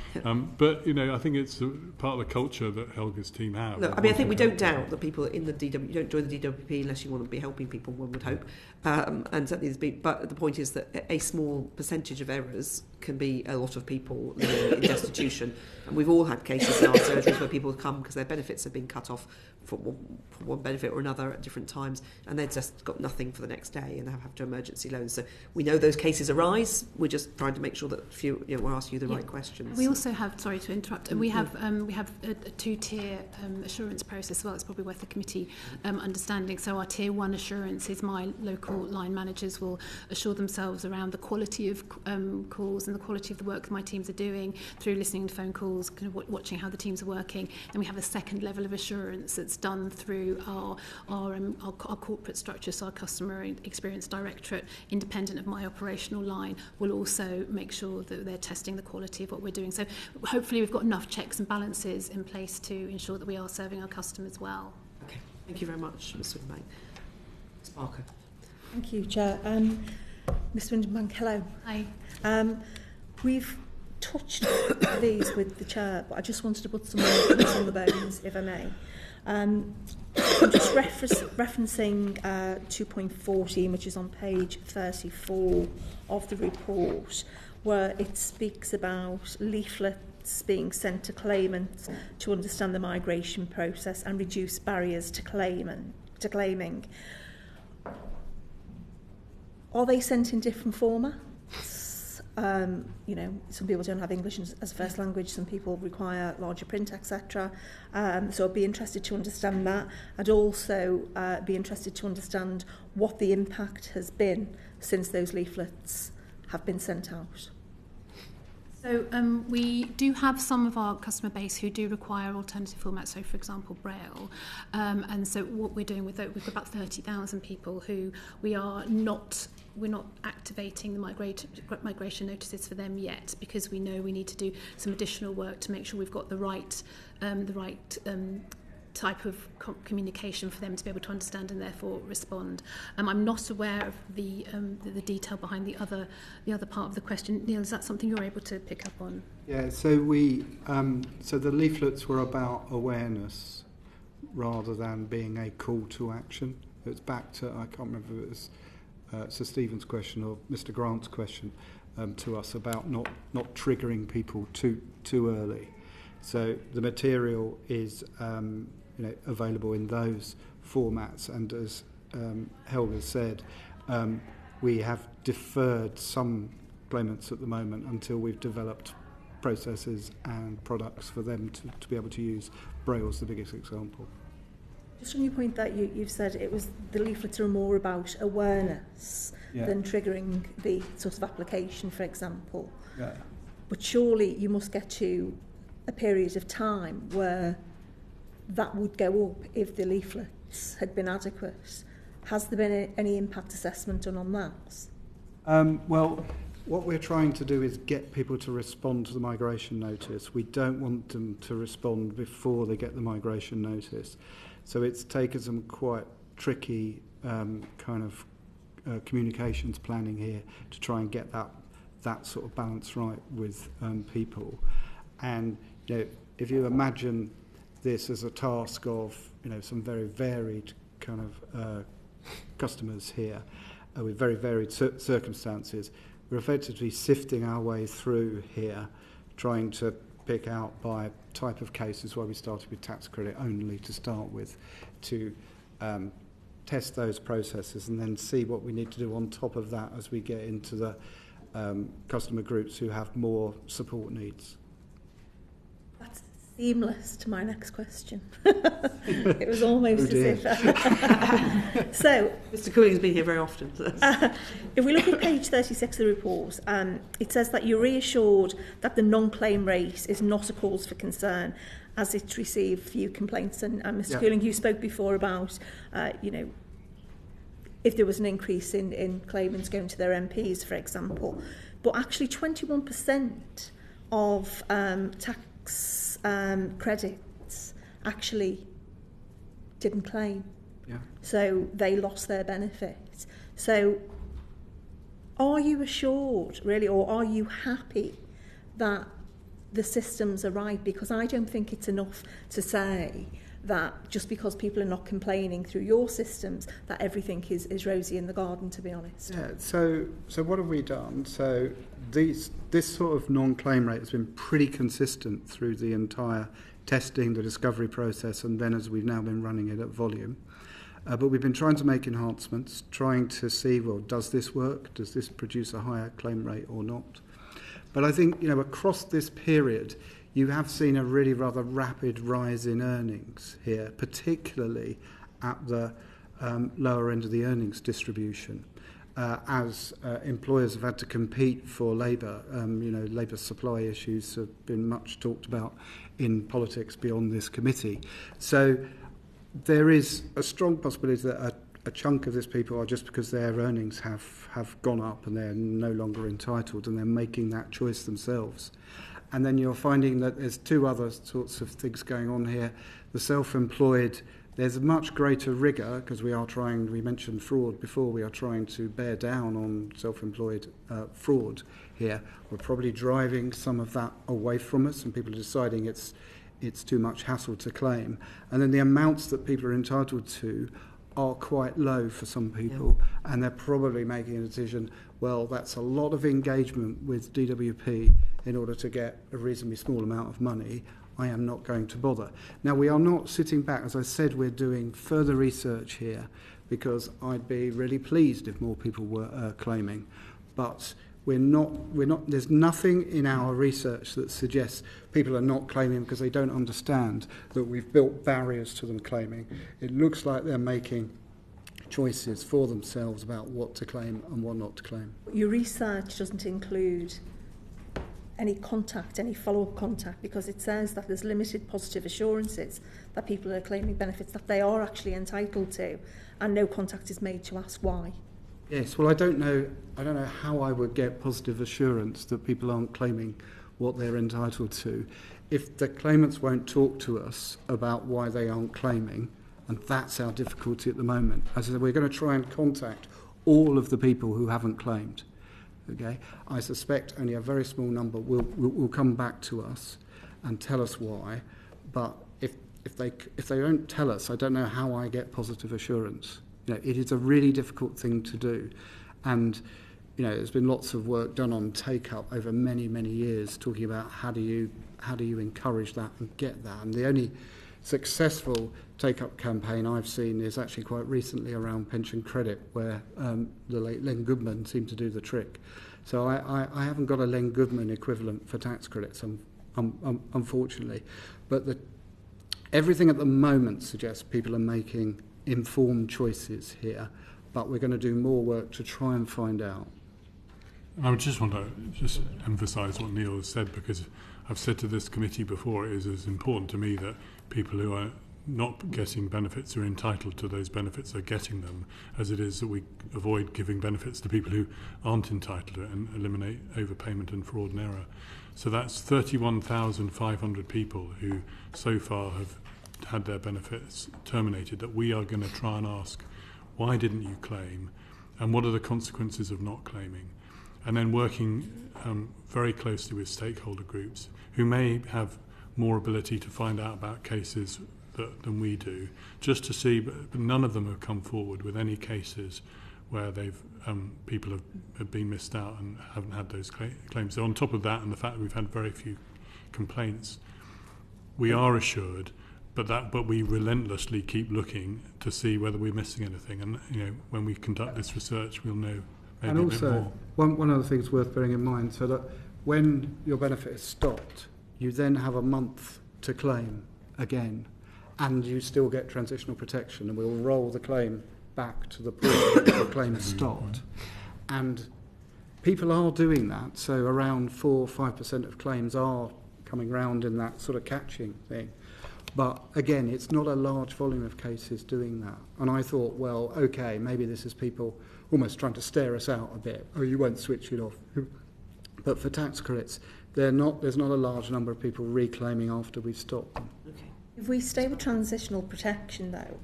But, I think it's part of the culture that Helga's team have.
No, I think we don't doubt that people in the DW, you don't join the DWP unless you want to be helping people, one would hope. And certainly but the point is that a small percentage of errors can be a lot of people living in destitution. And we've all had cases in our surgeries where people come because their benefits have been cut off for one benefit or another at different times, and they've just got nothing for the next day and have to emergency loans. So we know those cases arise. We're just trying to make sure that we'll ask you the right questions.
We also have, sorry to interrupt, we have a two-tier assurance process as well. It's probably worth the committee understanding. So our tier one assurance is my local line managers will assure themselves around the quality of calls and the quality of the work that my teams are doing through listening to phone calls, kind of watching how the teams are working. And we have a second level of assurance that's done through our corporate structure. So our customer experience directorate, independent of my operational line, will also make sure that they're testing the quality of what we're doing. So hopefully we've got enough checks and balances in place to ensure that we are serving our customers well.
Okay, thank you very much, Ms. Swidenbank. Ms. Parker.
Thank you, Chair. Ms. Swidenbank, hello.
Hi.
We've touched these with the Chair, but I just wanted to put some more meat on the bones, if I may. I'm just referencing 2.14, which is on page 34 of the report, where it speaks about leaflets being sent to claimants to understand the migration process and reduce barriers to claiming. Are they sent in different formats? Some people don't have English as first language, some people require larger print, etc. So I'd be interested to understand that. I'd also be interested to understand what the impact has been since those leaflets have been sent out.
So we do have some of our customer base who do require alternative formats, so for example Braille, and so what we're doing with that, we've got about 30,000 people who we're not activating the migration notices for them yet, because we know we need to do some additional work to make sure we've got the right type of communication for them to be able to understand and therefore respond. I'm not aware of the detail behind the other part of the question. Neil, is that something you're able to pick up on?
Yeah, so so the leaflets were about awareness rather than being a call to action. It's back to, I can't remember if it was Sir Stephen's question or Mr. Grant's question to us about not triggering people too early. So the material is available in those formats, and as Helga said, we have deferred some claimants at the moment until we've developed processes and products for them to be able to use. Braille's the biggest example.
Just on your point that you've said it was the leaflets are more about awareness than triggering the sort of application, for example.
Yeah.
But surely you must get to a period of time where that would go up if the leaflets had been adequate. Has there been any impact assessment done on that?
Well, What we're trying to do is get people to respond to the migration notice. We don't want them to respond before they get the migration notice. So it's taken some quite tricky communications planning here to try and get that sort of balance right with people. And if you imagine this as a task of some very varied kind of customers here with very varied circumstances, we're effectively sifting our way through here, trying to pick out by type of cases why we started with tax credit only to start with, to test those processes and then see what we need to do on top of that as we get into the customer groups who have more support needs.
That's seamless to my next question. It was almost as if... So,
Mr. Cooling's been here very often.
If we look at page 36 of the report, it says that you're reassured that the non-claim rate is not a cause for concern as it's received few complaints. And Mr. Cooling, you spoke before about, if there was an increase in claimants going to their MPs, for example. But actually 21% of tax credits actually didn't claim.
Yeah.
So they lost their benefit. So are you assured, really, or are you happy that the systems are right? Because I don't think it's enough to say that just because people are not complaining through your systems, that everything is rosy in the garden, to be honest.
Yeah, so what have we done? So this sort of non-claim rate has been pretty consistent through the entire testing, the discovery process, and then as we've now been running it at volume. But we've been trying to make enhancements, trying to see, well, does this work? Does this produce a higher claim rate or not? But I think, across this period, you have seen a really rather rapid rise in earnings here, particularly at the lower end of the earnings distribution, as employers have had to compete for labour. Labour supply issues have been much talked about in politics beyond this committee. So there is a strong possibility that a chunk of this people are just because their earnings have gone up and they're no longer entitled and they're making that choice themselves. And then you're finding that there's two other sorts of things going on here. The self-employed, there's a much greater rigour because we mentioned fraud before, we are trying to bear down on self-employed fraud here. We're probably driving some of that away from us and people are deciding it's too much hassle to claim. And then the amounts that people are entitled to are quite low for some people, and they're probably making a decision, well, that's a lot of engagement with DWP in order to get a reasonably small amount of money. I am not going to bother. Now, we are not sitting back. As I said, we're doing further research here because I'd be really pleased if more people were claiming. But we're not, there's nothing in our research that suggests people are not claiming because they don't understand that we've built barriers to them claiming. It looks like they're making choices for themselves about what to claim and what not to claim.
Your research doesn't include any contact, any follow-up contact, because it says that there's limited positive assurances that people are claiming benefits that they are actually entitled to, and no contact is made to ask why.
Yes, well, I don't know how I would get positive assurance that people aren't claiming what they're entitled to if the claimants won't talk to us about why they aren't claiming, and that's our difficulty at the moment. As I said, we're going to try and contact all of the people who haven't claimed. Okay, I suspect only a very small number will come back to us and tell us why, but if they don't tell us, I don't know how I get positive assurance. It is a really difficult thing to do, and there's been lots of work done on take-up over many, many years, talking about how do you encourage that and get that. And the only successful take-up campaign I've seen is actually quite recently around pension credit, where the late Len Goodman seemed to do the trick. So I haven't got a Len Goodman equivalent for tax credits, unfortunately, but everything at the moment suggests people are making informed choices here, but we're going to do more work to try and find out.
And I would just want to emphasise what Neil has said, because I've said to this committee before, it is as important to me that people who are not getting benefits are entitled to those benefits are getting them, as it is that we avoid giving benefits to people who aren't entitled to it and eliminate overpayment and fraud and error. So that's 31,500 people who so far have had their benefits terminated that we are going to try and ask, why didn't you claim, and what are the consequences of not claiming? And then working very closely with stakeholder groups who may have more ability to find out about cases than we do, just to see, but none of them have come forward with any cases where people have been missed out and haven't had those claims. So on top of that, and the fact that we've had very few complaints, we are assured, but we relentlessly keep looking to see whether we're missing anything. And when we conduct this research, we'll know maybe a bit more.
And also, one other thing is worth bearing in mind, so that when your benefit is stopped, you then have a month to claim again, and you still get transitional protection, and we'll roll the claim back to the point where the claim stopped. And people are doing that, so around 4 or 5% of claims are coming round in that sort of catching thing. But again, it's not a large volume of cases doing that. And I thought, well, okay, maybe this is people almost trying to stare us out a bit. Oh, you won't switch it off. But for tax credits, there's not a large number of people reclaiming after we've stopped them.
Okay.
If we stay with transitional protection, though,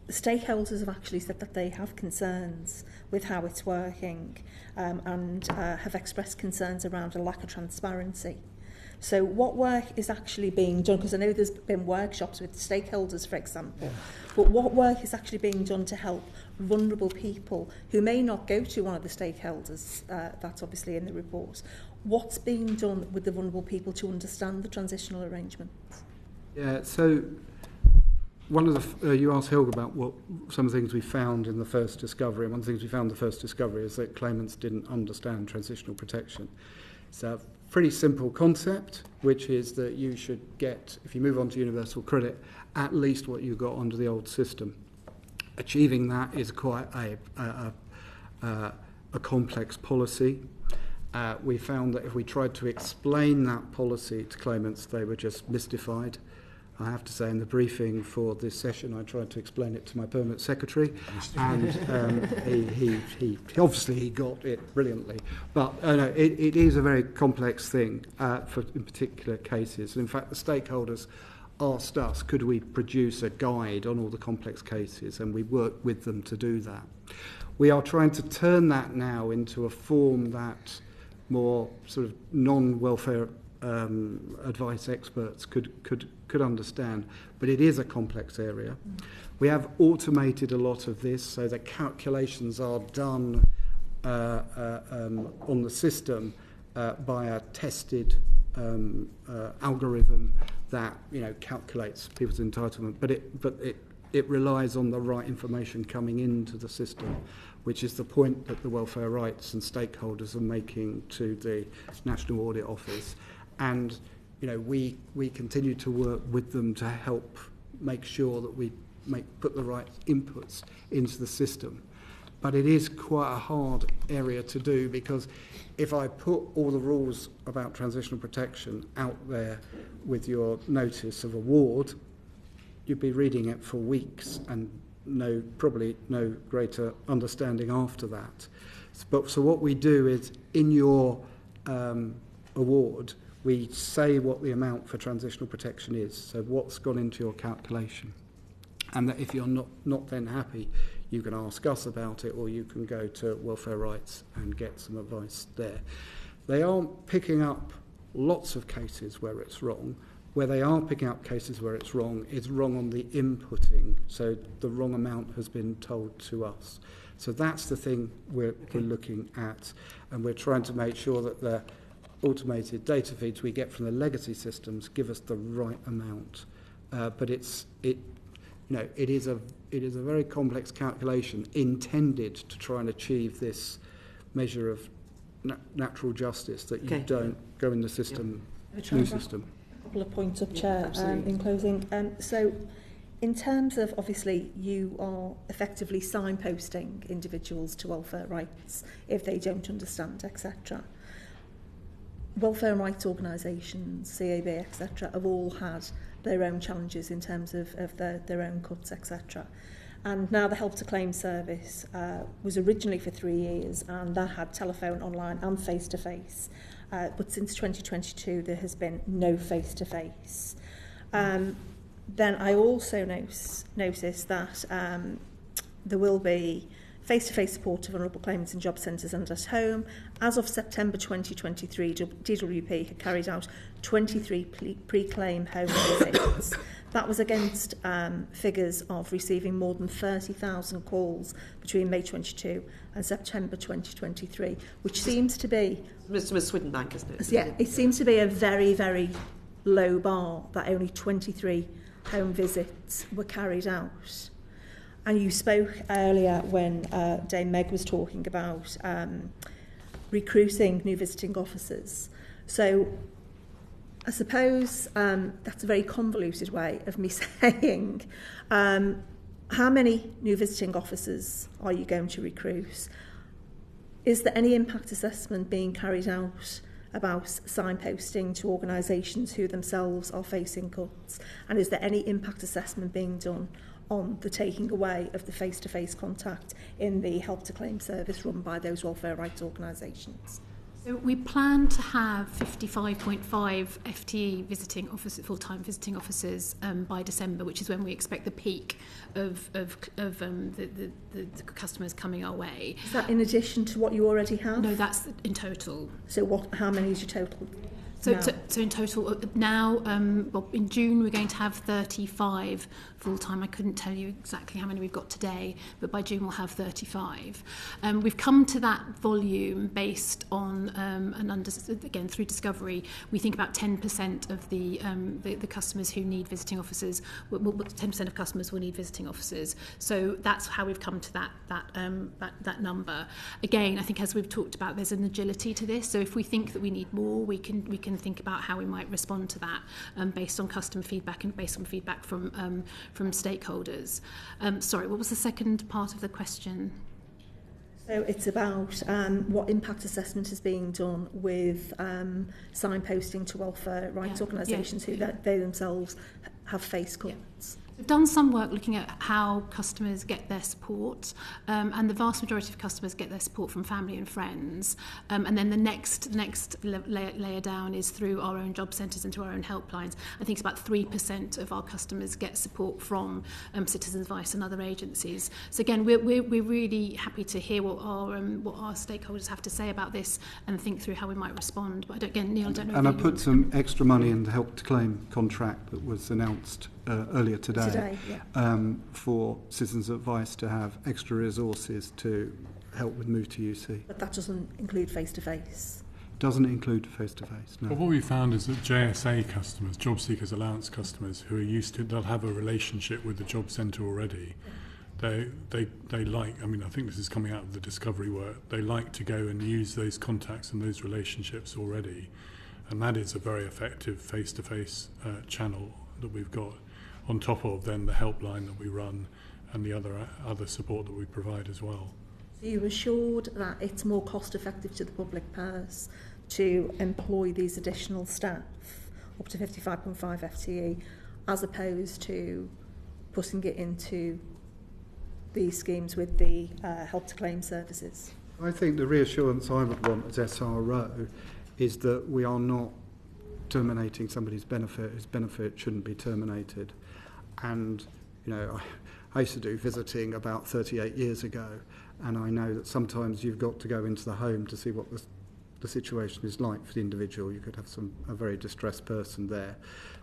stakeholders have actually said that they have concerns with how it's working and have expressed concerns around a lack of transparency. So what work is actually being done? Because I know there's been workshops with stakeholders, for example, but what work is actually being done to help vulnerable people who may not go to one of the stakeholders that's obviously in the report? What's being done with the vulnerable people to understand the transitional arrangements?
Yeah, so one of the you asked Helga about what some of the things we found in the first discovery. And one of the things we found in the first discovery is that claimants didn't understand transitional protection. It's a pretty simple concept, which is that you should get, if you move on to universal credit, at least what you got under the old system. Achieving that is quite a complex policy. We found that if we tried to explain that policy to claimants, they were just mystified. I have to say, in the briefing for this session, I tried to explain it to my permanent secretary, and he obviously got it brilliantly. But no, it is a very complex thing in particular cases. And in fact, the stakeholders asked us, could we produce a guide on all the complex cases, and we worked with them to do that. We are trying to turn that now into a form that more sort of non-welfare advice experts could understand, but it is a complex area. We have automated a lot of this so that calculations are done on the system by a tested algorithm that calculates people's entitlement, but it relies on the right information coming into the system, which is the point that the welfare rights and stakeholders are making to the National Audit Office. And we continue to work with them to help make sure that we put the right inputs into the system. But it is quite a hard area to do, because if I put all the rules about transitional protection out there with your notice of award, you'd be reading it for weeks and probably no greater understanding after that. So what we do is, in your award, we say what the amount for transitional protection is, so what's gone into your calculation. And that if you're not then happy, you can ask us about it, or you can go to Welfare Rights and get some advice there. They aren't picking up lots of cases where it's wrong. Where they are picking up cases where it's wrong on the inputting, so the wrong amount has been told to us. So that's the thing we're looking at, and we're trying to make sure that the automated data feeds we get from the legacy systems give us the right amount. But it is a very complex calculation intended to try and achieve this measure of natural justice, that you don't go in the system, new system.
A couple of points up, Chair, in closing. So in terms of, obviously, you are effectively signposting individuals to welfare rights if they don't understand, etc. welfare and rights organisations, CAB, etc., have all had their own challenges in terms of their own cuts, etc. And now the Help to Claim service was originally for 3 years, and that had telephone, online and face-to-face. But since 2022, there has been no face-to-face. Then I also noticed that there will be face-to-face support to vulnerable claimants in job centres and at home. As of September 2023, DWP had carried out 23 pre-claim home visits. That was against figures of receiving more than 30,000 calls between May 22 and September 2023, which seems to be...
Mr. Swidenbank, isn't it?
Yeah, it seems to be a very, very low bar that only 23 home visits were carried out. And you spoke earlier when Dame Meg was talking about recruiting new visiting officers. So I suppose that's a very convoluted way of me saying how many new visiting officers are you going to recruit? Is there any impact assessment being carried out about signposting to organisations who themselves are facing cuts? And is there any impact assessment being done on the taking away of the face-to-face contact in the Help to Claim service run by those welfare rights organisations?
So we plan to have 55.5 FTE visiting officers, full-time visiting officers by December, which is when we expect the peak of the customers coming our way.
Is that in addition to what you already have?
No, that's in total.
So how many is your total?
So in total now, well, in June we're going to have 35 full-time. I couldn't tell you exactly how many we've got today, but by June we'll have 35. We've come to that volume based on again through discovery. We think about 10% of the customers who need visiting officers. 10% of customers will need visiting officers. So that's how we've come to that number. Again, I think as we've talked about, there's an agility to this. So if we think that we need more, we can think about how we might respond to that based on customer feedback and based on feedback from stakeholders. Sorry, what was the second part of the question?
So it's about what impact assessment is being done with signposting to welfare rights organisations who they themselves have faced cuts.
We've done some work looking at how customers get their support, and the vast majority of customers get their support from family and friends. And then the next layer down is through our own job centres and through our own helplines. I think it's about 3% of our customers get support from Citizens Advice and other agencies. So again, we're really happy to hear what our stakeholders have to say about this and think through how we might respond. But again, Neil, I don't know.
And I put some extra money in the Help to Claim contract that was announced earlier today for Citizens Advice to have extra resources to help with move to UC.
But that doesn't include face-to-face?
Doesn't include face-to-face, no.
But what we found is that JSA customers, Job Seekers Allowance customers, who are used to, they'll have a relationship with the job centre already. They like, I mean, I think this is coming out of the discovery work, they like to go and use those contacts and those relationships already. And that is a very effective face-to-face channel that we've got, on top of then the helpline that we run and the other support that we provide as well.
So you're assured that it's more cost effective to the public purse to employ these additional staff, up to 55.5 FTE, as opposed to putting it into these schemes with the Help to Claim services?
I think the reassurance I would want as SRO is that we are not terminating somebody's benefit whose benefit shouldn't be terminated. And, you know, I used to do visiting about 38 years ago, and I know that sometimes you've got to go into the home to see what the situation is like for the individual. You could have a very distressed person there.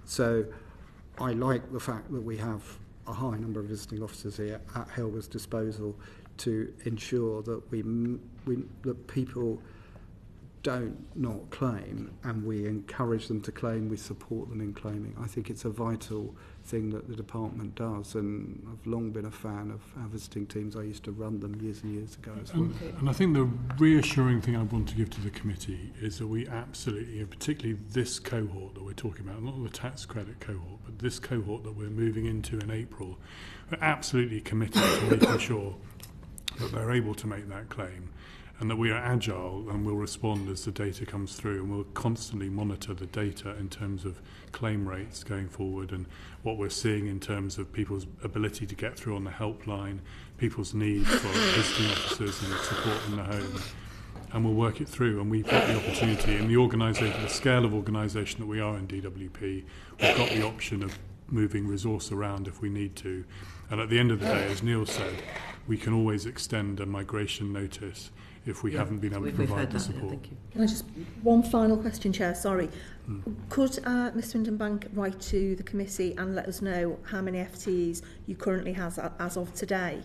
So I like the fact that we have a high number of visiting officers here at Helga's disposal to ensure that that people don't not claim, and we encourage them to claim, we support them in claiming. I think it's a vital thing that the department does, and I've long been a fan of our visiting teams. I used to run them years and years ago as well.
And I think the reassuring thing I want to give to the committee is that we absolutely, and particularly this cohort that we're talking about, not the tax credit cohort, but this cohort that we're moving into in April, we're absolutely committed to making sure that they're able to make that claim. and that we are agile and will respond as the data comes through, and we'll constantly monitor the data in terms of claim rates going forward and what we're seeing in terms of people's ability to get through on the helpline, people's need for visiting officers and support in the home. And we'll work it through, and we've got the opportunity in the organisation, the scale of organisation that we are in DWP, we've got the option of moving resource around if we need to. And at the end of the day, as Neil said, we can always extend a migration notice if we haven't been able to provide the support.
Thank you.
Can I just, one final question, Chair, sorry. Could Mr Swidenbank write to the committee and let us know how many FTEs you currently have as of today?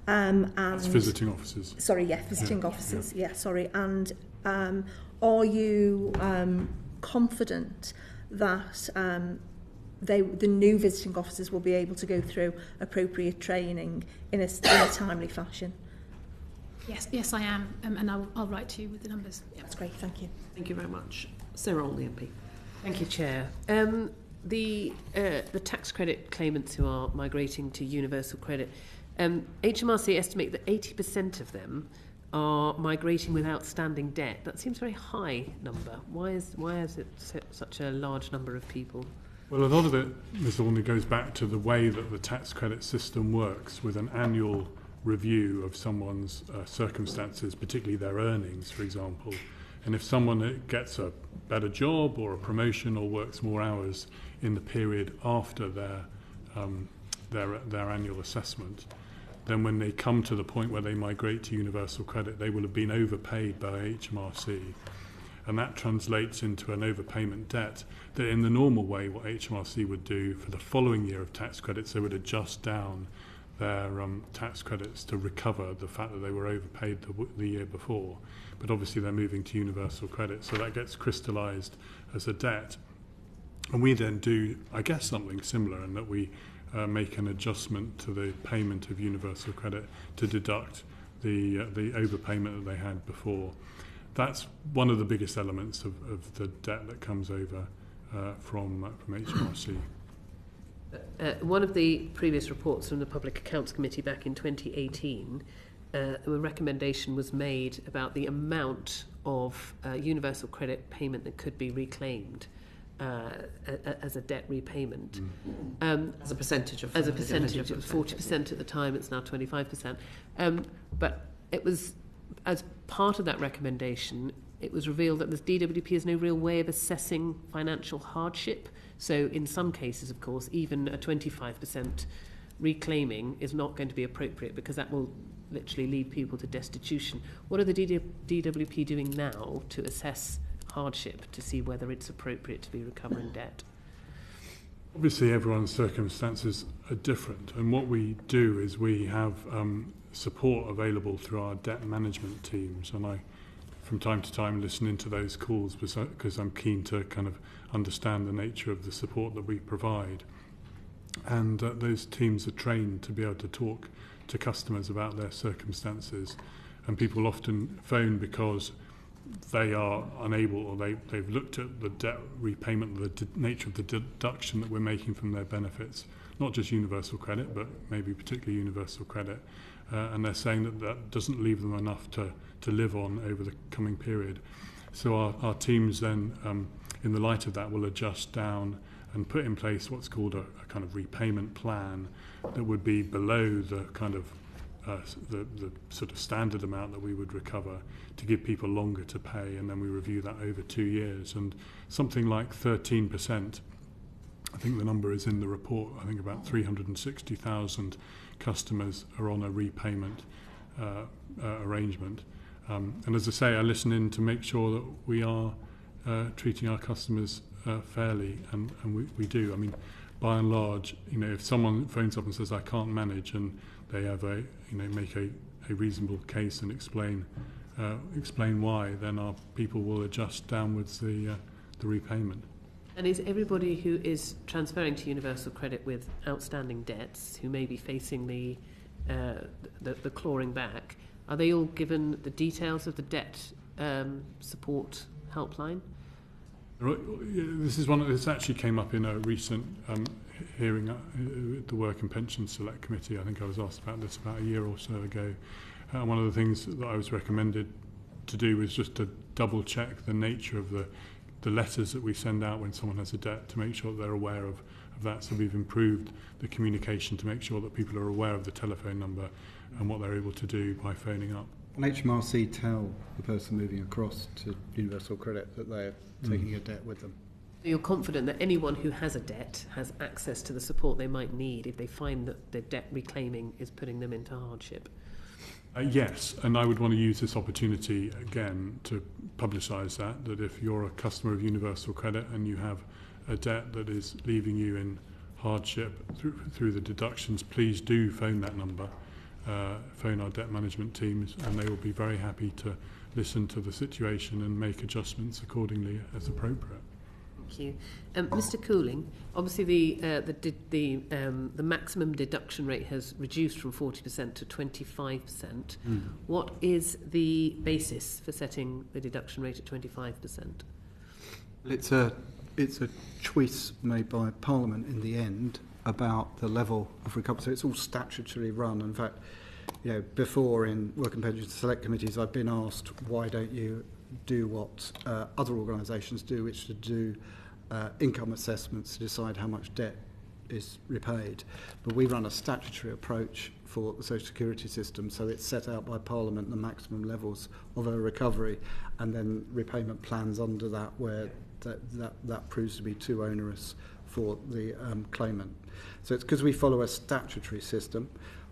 And
That's visiting officers.
Sorry, visiting officers. Yeah, sorry. And are you confident that the new visiting officers will be able to go through appropriate training in a timely fashion?
Yes, I am, and I'll write to you with the numbers. Yeah.
That's great, thank you.
Thank you very much. Sarah Olney, MP.
Thank you, Chair. The tax credit claimants who are migrating to universal credit, HMRC estimate that 80% of them are migrating with outstanding debt. That seems a very high number. Why is it such a large number of people?
Well, a lot of it, Ms. Olney, goes back to the way that the tax credit system works, with an annual review of someone's circumstances, particularly their earnings, for example. And if someone gets a better job or a promotion or works more hours in the period after their annual assessment, then when they come to the point where they migrate to universal credit, they will have been overpaid by HMRC. And that translates into an overpayment debt that in the normal way, what HMRC would do for the following year of tax credits, they would adjust down their tax credits to recover the fact that they were overpaid the year before. But obviously they're moving to universal credit, so that gets crystallised as a debt. And we then do, I guess, something similar in that we make an adjustment to the payment of universal credit to deduct the overpayment that they had before. That's one of the biggest elements of the debt that comes over from HMRC.
One of the previous reports from the Public Accounts Committee back in 2018, a recommendation was made about the amount of universal credit payment that could be reclaimed as a debt repayment.
As a percentage of...
As a percentage. It was 40% at the time, it's now 25%. But it was, as part of that recommendation, it was revealed that the DWP has no real way of assessing financial hardship. So in some cases, of course, even a 25% reclaiming is not going to be appropriate because that will literally lead people to destitution. What are the DWP doing now to assess hardship to see whether it's appropriate to be recovering debt?
Obviously, everyone's circumstances are different, and what we do is we have support available through our debt management teams, and I, from time to time, listen into those calls because I'm keen to kind of understand the nature of the support that we provide. And those teams are trained to be able to talk to customers about their circumstances, and people often phone because they are unable, or they've looked at the debt repayment, the nature of the deduction that we're making from their benefits, not just universal credit, but maybe particularly universal credit, and they're saying that doesn't leave them enough to live on over the coming period. So our teams then, in the light of that, will adjust down and put in place what's called a kind of repayment plan that would be below the kind of the sort of standard amount that we would recover, to give people longer to pay, and then we review that over 2 years. And something like 13%, I think the number is in the report, I think about 360,000 customers are on a repayment arrangement. And as I say, I listen in to make sure that we are treating our customers fairly, and we do. I mean, by and large, if someone phones up and says I can't manage, and they have make a reasonable case and explain why, then our people will adjust downwards the repayment.
And is everybody who is transferring to universal credit with outstanding debts, who may be facing the clawing back, are they all given the details of the debt support helpline?
This actually came up in a recent hearing at the Work and Pension Select Committee. I think I was asked about this about a year or so ago. One of the things that I was recommended to do was just to double check the nature of the letters that we send out when someone has a debt, to make sure that they're aware of that. So we've improved the communication to make sure that people are aware of the telephone number and what they're able to do by phoning up.
And HMRC tell the person moving across to Universal Credit that they're taking a debt with them.
You're confident that anyone who has a debt has access to the support they might need if they find that their debt reclaiming is putting them into hardship?
Yes, and I would want to use this opportunity again to publicise that if you're a customer of Universal Credit and you have a debt that is leaving you in hardship through the deductions, please do phone that number, phone our debt management teams, and they will be very happy to listen to the situation and make adjustments accordingly as appropriate.
Thank you. Mr. Couling, obviously the maximum deduction rate has reduced from 40% to 25%. What is the basis for setting the deduction rate at 25%?
It's a choice made by Parliament in the end about the level of recovery. So it's all statutory run. In fact, before in Work and Pensions Select Committees, I've been asked, why don't you do what other organisations do, which to do income assessments to decide how much debt is repaid. But we run a statutory approach for the social security system, so it's set out by Parliament the maximum levels of a recovery, and then repayment plans under that where that proves to be too onerous for the claimant. So it's because we follow a statutory system.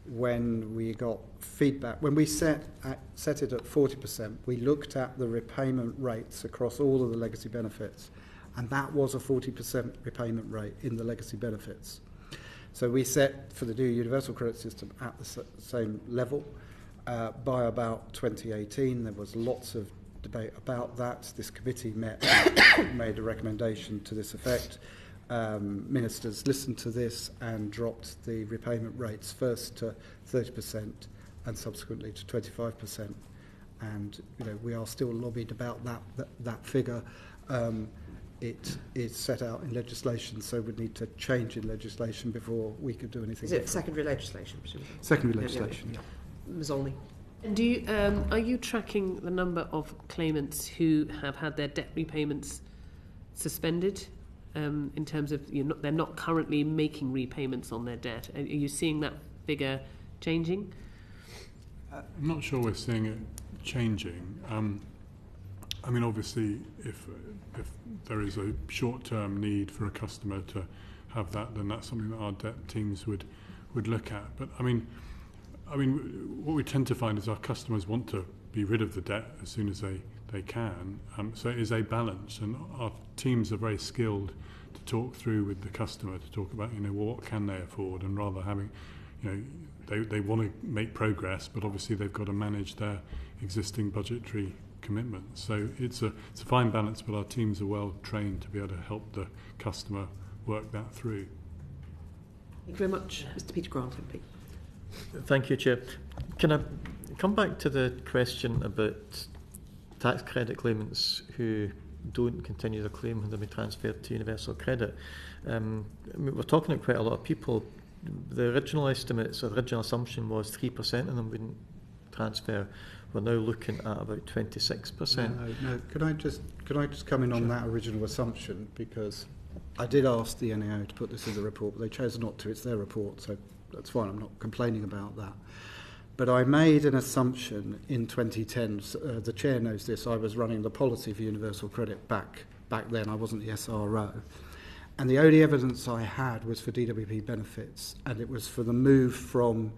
When we got feedback, when we set it at 40%, we looked at the repayment rates across all of the legacy benefits, and that was a 40% repayment rate in the legacy benefits. So we set for the new universal credit system at the same level. By about 2018, there was lots of debate about that. This committee met and made a recommendation to this effect. Ministers listened to this and dropped the repayment rates first to 30% and subsequently to 25%. And we are still lobbied about that figure. It is set out in legislation, so we'd need to change in legislation before we could do anything.
Is it secondary legislation, presumably?
Secondary legislation, yeah.
Ms. Olney.
Do you, are you tracking the number of claimants who have had their debt repayments suspended? In terms of they're not currently making repayments on their debt. Are you seeing that figure changing?
I'm not sure we're seeing it changing. I mean, obviously, if there is a short-term need for a customer to have that, then that's something that our debt teams would look at. But I mean, what we tend to find is our customers want to be rid of the debt as soon as they can. So it is a balance, and our teams are very skilled to talk through with the customer, to talk about, what can they afford, and rather having, they want to make progress, but obviously they've got to manage their existing budgetary commitments. So it's a fine balance, but our teams are well trained to be able to help the customer work that through.
Thank you very much. Mr. Peter Grantham, please.
Thank you, Chair. Can I come back to the question about tax credit claimants who don't continue their claim when they've been transferred to universal credit? We're talking about quite a lot of people. The original estimates, or the original assumption was 3% of them wouldn't transfer. We're now looking at about 26%.
No. Could I just come in on that original assumption, because I did ask the NAO to put this in the report, but they chose not to. It's their report, so that's fine. I'm not complaining about that. But I made an assumption in 2010. The chair knows this. I was running the policy for universal credit back then. I wasn't the SRO. And the only evidence I had was for DWP benefits, and it was for the move from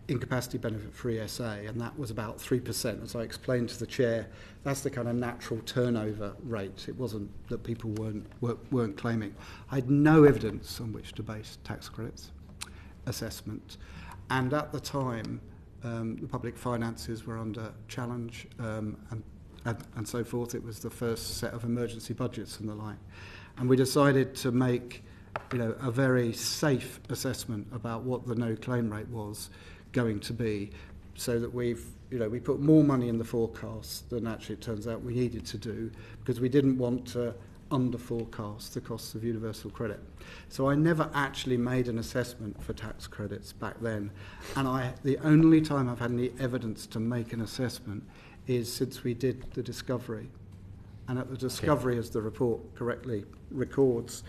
incapacity benefit for ESA, and that was about 3%. As I explained to the chair, that's the kind of natural turnover rate. It wasn't that people weren't claiming. I had no evidence on which to base tax credits assessment. And at the time, the public finances were under challenge and so forth. It was the first set of emergency budgets and the like. And we decided to make a very safe assessment about what the no claim rate was going to be, so that we put more money in the forecast than actually it turns out we needed to do, because we didn't want to under forecast the costs of universal credit. So I never actually made an assessment for tax credits back then, and the only time I've had any evidence to make an assessment is since we did the discovery. And at the discovery, as the report correctly records,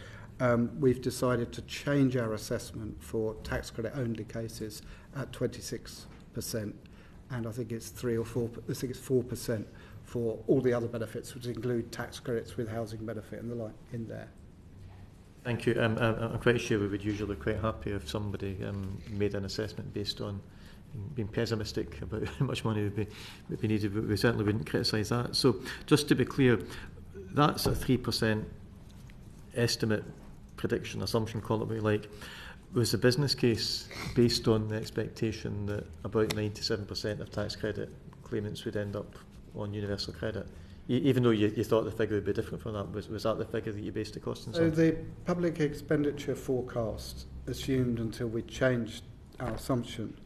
we've decided to change our assessment for tax credit only cases at 26%, and I think it's 4% for all the other benefits, which include tax credits with housing benefit and the like in there.
Thank you. I'm quite sure we would usually be quite happy if somebody made an assessment based on being pessimistic about how much money would be needed, but we certainly wouldn't criticise that. So just to be clear, that's a 3% estimate, prediction, assumption, call it what you like. Was the business case based on the expectation that about 97% of tax credit claimants would end up on universal credit? Even though you thought the figure would be different from that, was that the figure that you based the cost on?
So the public expenditure forecast assumed, until we changed our assumption,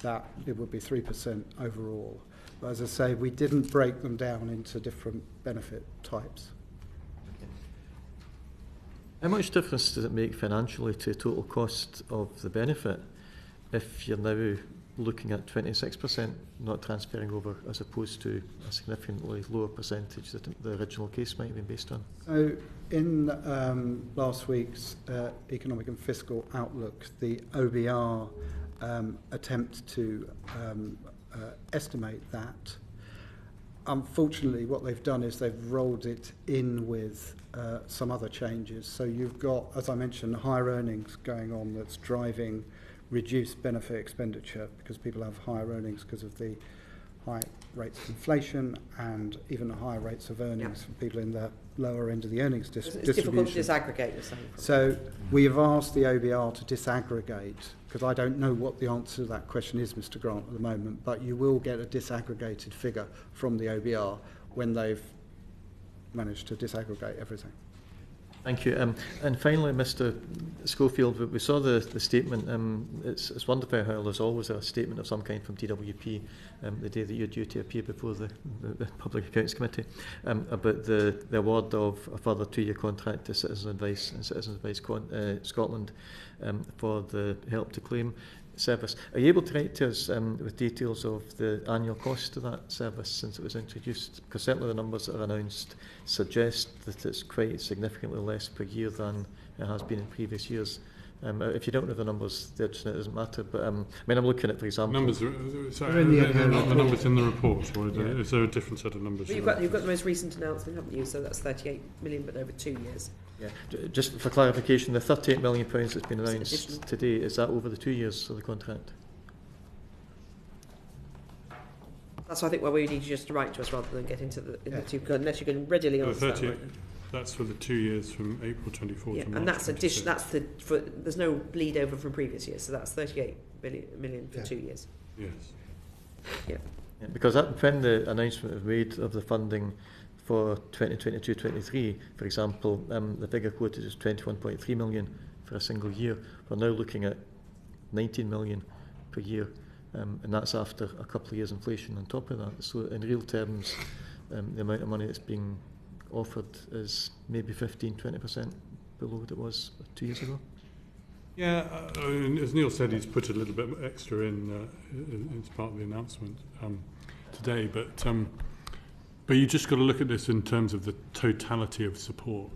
that it would be 3% overall. But as I say, we didn't break them down into different benefit types.
How much difference does it make financially to total cost of the benefit if you're now looking at 26% not transferring over, as opposed to a significantly lower percentage that the original case might have been based on?
So in last week's Economic and Fiscal Outlook, the OBR attempt to estimate that. Unfortunately, what they've done is they've rolled it in with some other changes. So you've got, as I mentioned, higher earnings going on that's driving reduced benefit expenditure because people have higher earnings because of the high rates of inflation and even the higher rates of earnings for people in the lower end of the earnings distribution.
It's difficult to disaggregate, you're saying.
So we have asked the OBR to disaggregate, because I don't know what the answer to that question is, Mr. Grant, at the moment, but you will get a disaggregated figure from the OBR when they've managed to disaggregate everything.
Thank you. And finally, Mr. Schofield, we saw the statement. It's wonderful how there's always a statement of some kind from DWP the day that you're due to appear before the Public Accounts Committee about the award of a further 2-year contract to Citizens Advice and Citizens Advice Scotland for the help to claim service. Are you able to write to us with details of the annual cost of that service since it was introduced? Because certainly the numbers that are announced suggest that it's quite significantly less per year than it has been in previous years. If you don't know the numbers, it doesn't matter. But I mean, I'm looking at, for example,
numbers. They're not the numbers in the report, or is there a different set of numbers?
Well, you've got the most recent announcement, haven't you? So that's 38 million, but over 2 years.
Yeah. Just for clarification, the £38 million that's been announced today, is that over the 2 years of the contract?
That's why I think we need you just to write to us rather than get into the two, unless you can readily answer that. Right.
That's for the 2 years from April 24 to March.
And that's there's no bleed over from previous years, so that's 38 million for 2 years.
Yes.
Yeah, because when the announcement was made of the funding for 2022-23, for example, the figure quoted is 21.3 million for a single year. We're now looking at 19 million per year, and that's after a couple of years inflation on top of that. So in real terms, the amount of money that's being offered is maybe 15-20% below what it was 2 years ago.
Yeah, as Neil said, he's put a little bit extra in as part of the announcement today, but you just got to look at this in terms of the totality of support,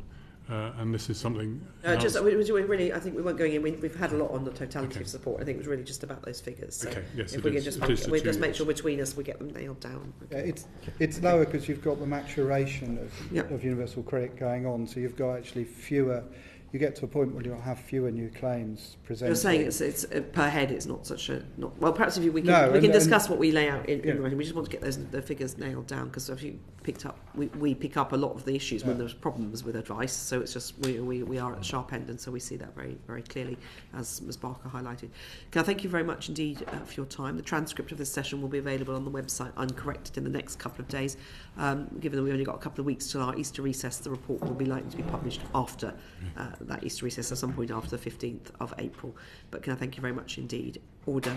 and this is something.
Really, I think we weren't going in. We've had a lot on the totality of support. I think it was really just about those figures. So
yes,
if we can just make sure between us we get them nailed down.
Okay. It's lower because you've got the maturation of universal credit going on, so you've got actually fewer. You get to a point where you'll have fewer new claims presented.
You're saying it's per head. It's not such a well. Perhaps if we can discuss what we lay out in writing. We just want to get the figures nailed down because if you picked up, we pick up a lot of the issues when there's problems with advice. So it's just we are at the sharp end, and so we see that very very clearly, as Ms. Barker highlighted. Can I thank you very much indeed for your time. The transcript of this session will be available on the website uncorrected in the next couple of days. Given that we've only got a couple of weeks till our Easter recess, the report will be likely to be published after that Easter recess at some point after the 15th of April. But can I thank you very much indeed. Order.